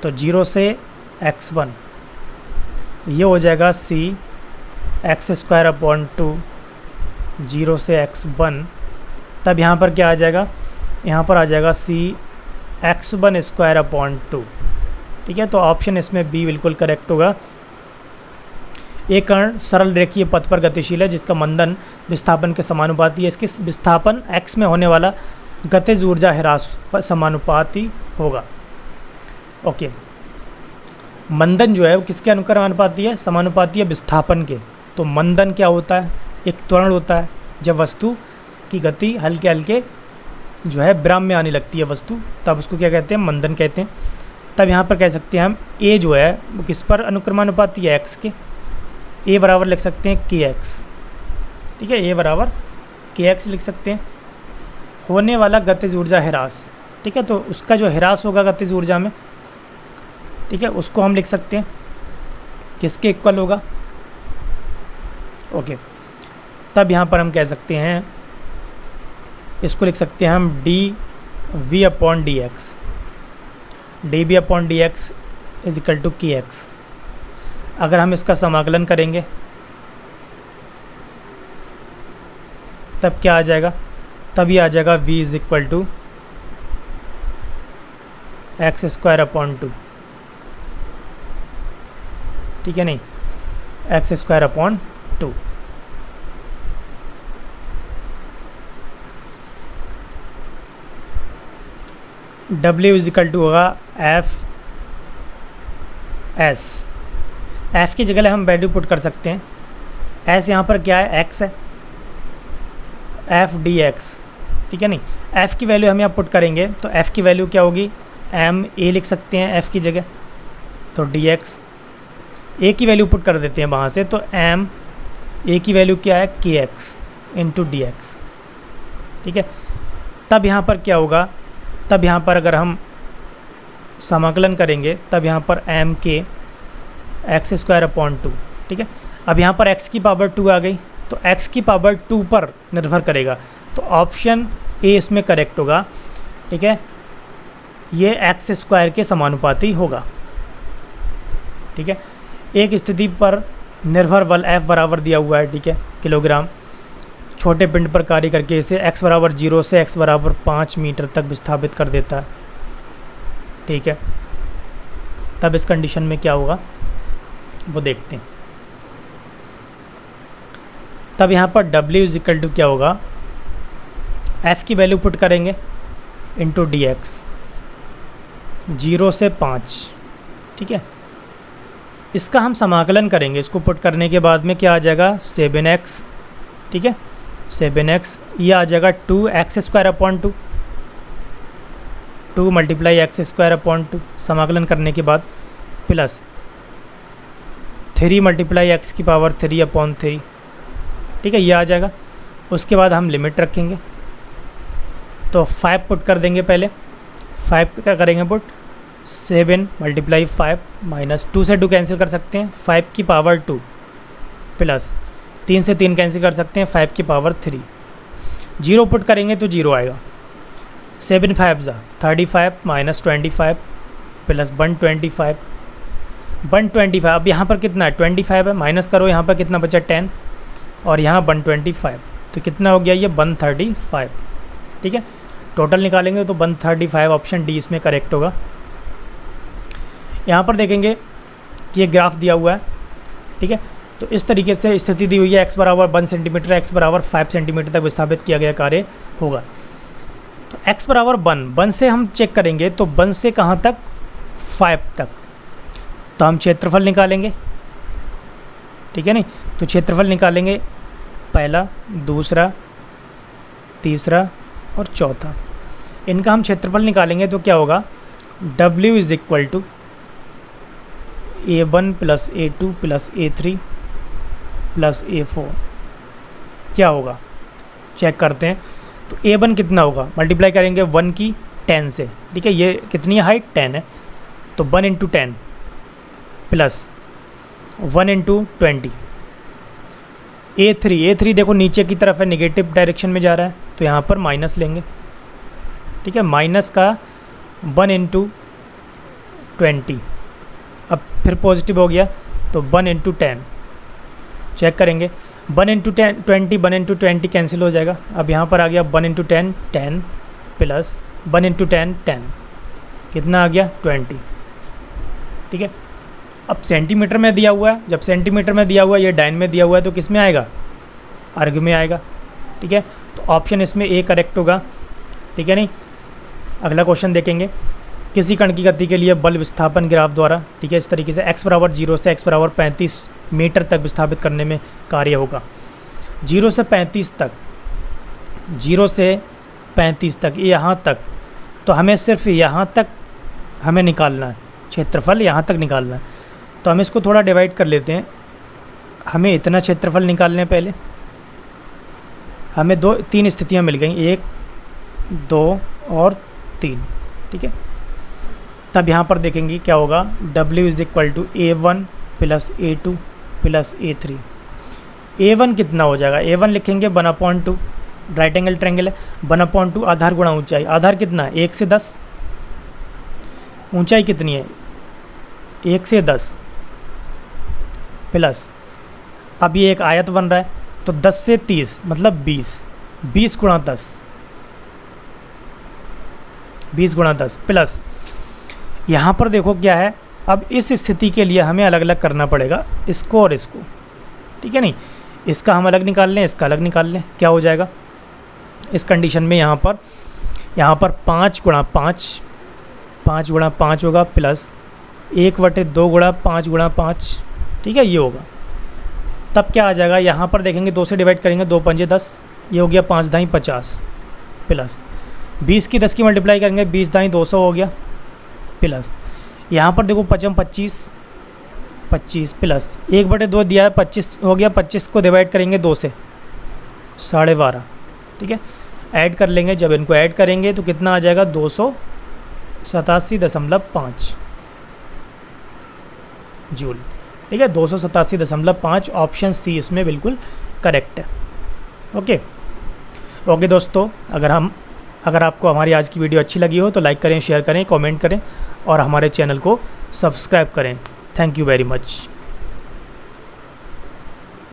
तो 0 से x1 ये हो जाएगा C x²/2, 0 से x1, तब यहाँ पर क्या आ जाएगा, यहाँ पर आ जाएगा C x1²/2। ठीक है, तो ऑप्शन इसमें बी बिल्कुल करेक्ट होगा। एक कण सरल रेखीय पथ पर गतिशील है जिसका मंदन विस्थापन के समानुपाती है। इसके विस्थापन x में होने वाला गतिज ऊर्जा ह्रास पर समानुपाती होगा। ओके, मंदन जो है वो किसके अनुक्रमानुपाती है, समानुपाती है विस्थापन के। तो मंदन क्या होता है, एक त्वरण होता है, जब वस्तु की गति हल्के हल्के जो है विराम में आने लगती है वस्तु, तब उसको क्या कहते हैं, मंदन कहते हैं। तब यहाँ पर कह सकते हैं हम ए जो है वो किस पर अनुक्रमानुपाती है, एक्स के। ए बराबर लिख सकते हैं के एक्स। ठीक है, ए बराबर के एक्स लिख सकते हैं। होने वाला गतिज ऊर्जा ह्रास, ठीक है, तो उसका जो ह्रास होगा गतिज ऊर्जा में, ठीक है, उसको हम लिख सकते हैं किसके इक्वल होगा। ओके, तब यहाँ पर हम कह सकते हैं, इसको लिख सकते हैं हम dV/dx, dV/dx is equal to k x. अगर हम इसका समाकलन करेंगे तब क्या आ जाएगा, तभी आ जाएगा v is equal to x²/2। ठीक है नहीं, x²/2। W is equal to होगा F/S। F की जगह हम वैल्यू पुट कर सकते हैं। S यहाँ पर क्या है, x है, F dx। ठीक है नहीं, F की वैल्यू हम यहाँ पुट करेंगे तो F की वैल्यू क्या होगी, ma लिख सकते हैं F की जगह, तो dx। a की वैल्यू पुट कर देते हैं वहाँ से, तो m a की वैल्यू क्या है, kx इंटू dx। ठीक है, तब यहाँ पर क्या होगा, तब यहाँ पर अगर हम समाकलन करेंगे तब यहाँ पर m k x²/2। ठीक है, अब यहाँ पर x की पावर 2 आ गई, तो x की पावर 2 पर निर्भर करेगा, तो ऑप्शन ए इसमें करेक्ट होगा। ठीक है, ये x² के समानुपाती होगा। ठीक है, एक स्थिति पर निर्भर बल F बराबर दिया हुआ है, ठीक है, किलोग्राम, छोटे पिंड पर कार्य करके इसे x बराबर 0 से x बराबर 5 मीटर तक विस्थापित कर देता है। ठीक है, तब इस कंडीशन में क्या होगा वो देखते हैं। तब यहाँ पर W इज इक्वल टू क्या होगा, F की वैल्यू पुट करेंगे इंटू dx, 0 से 5, ठीक है। इसका हम समाकलन करेंगे, इसको पुट करने के बाद में क्या आ जाएगा 7x, ठीक है 7x, ये आ जाएगा 2x² upon 2, 2 multiply x² upon 2 समाकलन करने के बाद, प्लस 3 मल्टीप्लाई x की पावर 3 अपॉन 3, ठीक है ये आ जाएगा। उसके बाद हम लिमिट रखेंगे, तो 5 पुट कर देंगे पहले, 5 क्या करेंगे पुट, 7 मल्टीप्लाई 5 माइनस 2 से 2 कैंसिल कर सकते हैं, 5 की पावर 2 प्लस 3 से 3 कैंसिल कर सकते हैं, 5 की पावर 3, 0 पुट करेंगे तो 0 आएगा, 7 5 जा 35 माइनस 25 प्लस 125, 125। अब यहाँ पर कितना है 25 है, माइनस करो यहाँ पर कितना बचा 10 और यहाँ 125, तो कितना हो गया ये 135, ठीक है। टोटल निकालेंगे तो 135, ऑप्शन डी इसमें करेक्ट होगा। यहाँ पर देखेंगे कि ये ग्राफ दिया हुआ है, ठीक है। तो इस तरीके से स्थिति दी हुई है, x बराबर 1 सेंटीमीटर, x बराबर 5 सेंटीमीटर तक विस्थापित किया गया कार्य होगा। तो x बराबर 1 से हम चेक करेंगे, तो 1 से कहाँ तक 5 तक, तो हम क्षेत्रफल निकालेंगे, ठीक है नहीं। तो क्षेत्रफल निकालेंगे पहला, दूसरा, तीसरा और चौथा, इनका हम क्षेत्रफल निकालेंगे तो क्या होगा, W is equal to A1 plus A2 plus A3 plus A4, क्या होगा चेक करते हैं। तो A1 कितना होगा, मल्टीप्लाई करेंगे 1 की 10 से, ठीक है ये कितनी है हाइट 10 है, तो 1 इंटू 10 प्लस 1 इंटू 20, A3 देखो नीचे की तरफ है, नेगेटिव डायरेक्शन में जा रहा है, तो यहाँ पर माइनस लेंगे, ठीक है, माइनस का 1 इंटू 20, अब फिर पॉजिटिव हो गया तो 1 इंटू 10, चेक करेंगे 1 इंटू 20, 1 इंटू 20 कैंसिल हो जाएगा। अब यहाँ पर आ गया 1 इंटू 10 10 प्लस 1 इंटू 10 10, कितना आ गया 20, ठीक है। अब सेंटीमीटर में दिया हुआ है, जब सेंटीमीटर में दिया हुआ है, ये डाइन में दिया हुआ है, तो किस में आएगा, अर्ग में आएगा, ठीक है। तो ऑप्शन इसमें ए करेक्ट होगा, ठीक है नहीं। अगला क्वेश्चन देखेंगे, किसी कण की गति के लिए बल विस्थापन ग्राफ द्वारा, ठीक है इस तरीके से x बराबर 0 से x बराबर 35 मीटर तक विस्थापित करने में कार्य होगा। 0 से 35 तक, 0 से 35 तक, यहाँ तक, तो हमें सिर्फ यहाँ तक हमें निकालना है, क्षेत्रफल यहाँ तक निकालना है। तो हम इसको थोड़ा डिवाइड कर लेते हैं, हमें इतना क्षेत्रफल निकालने पहले, हमें 3 स्थितियाँ मिल गई, 1 2 और 3, ठीक है। तब यहाँ पर देखेंगे क्या होगा, W is equal to A1 plus A2 plus A3, A1 कितना हो जाएगा, A1 लिखेंगे 1/2, राइट एंगल ट्रायंगल है, 1/2 आधार गुणा ऊंचाई, आधार कितना है 1 से 10, ऊंचाई कितनी है 1 से 10 प्लस, अब ये एक आयत बन रहा है, तो 10 से 30 मतलब 20 गुणा 10, 20 गुणा 10 प्लस, यहाँ पर देखो क्या है, अब इस स्थिति के लिए हमें अलग अलग करना पड़ेगा इसको और इसको, ठीक है नहीं। इसका हम अलग निकाल लें, इसका अलग निकाल लें, क्या हो जाएगा इस कंडीशन में, यहाँ पर 5 गुणा 5 होगा प्लस 1/2 गुणा 5 गुणा 5, ठीक है ये होगा। तब क्या आ जाएगा, यहाँ पर देखेंगे 2 से डिवाइड करेंगे, 2 पंजे 10, ये हो गया 5 दाई 50 प्लस 20 की 10 की मल्टीप्लाई करेंगे, 20 दाई 200 हो गया प्लस, यहाँ पर देखो 5 25 प्लस 1/2 दिया है 25 हो गया, 25 को डिवाइड करेंगे 2 से 12.5, ठीक है। ऐड कर लेंगे, जब इनको ऐड करेंगे तो कितना आ जाएगा 287.5 जूल, ठीक है 287.5, ऑप्शन सी इसमें बिल्कुल करेक्ट है। ओके दोस्तों, अगर आपको हमारी आज की वीडियो अच्छी लगी हो तो लाइक करें, शेयर करें, कमेंट करें और हमारे चैनल को सब्सक्राइब करें। Thank you very much.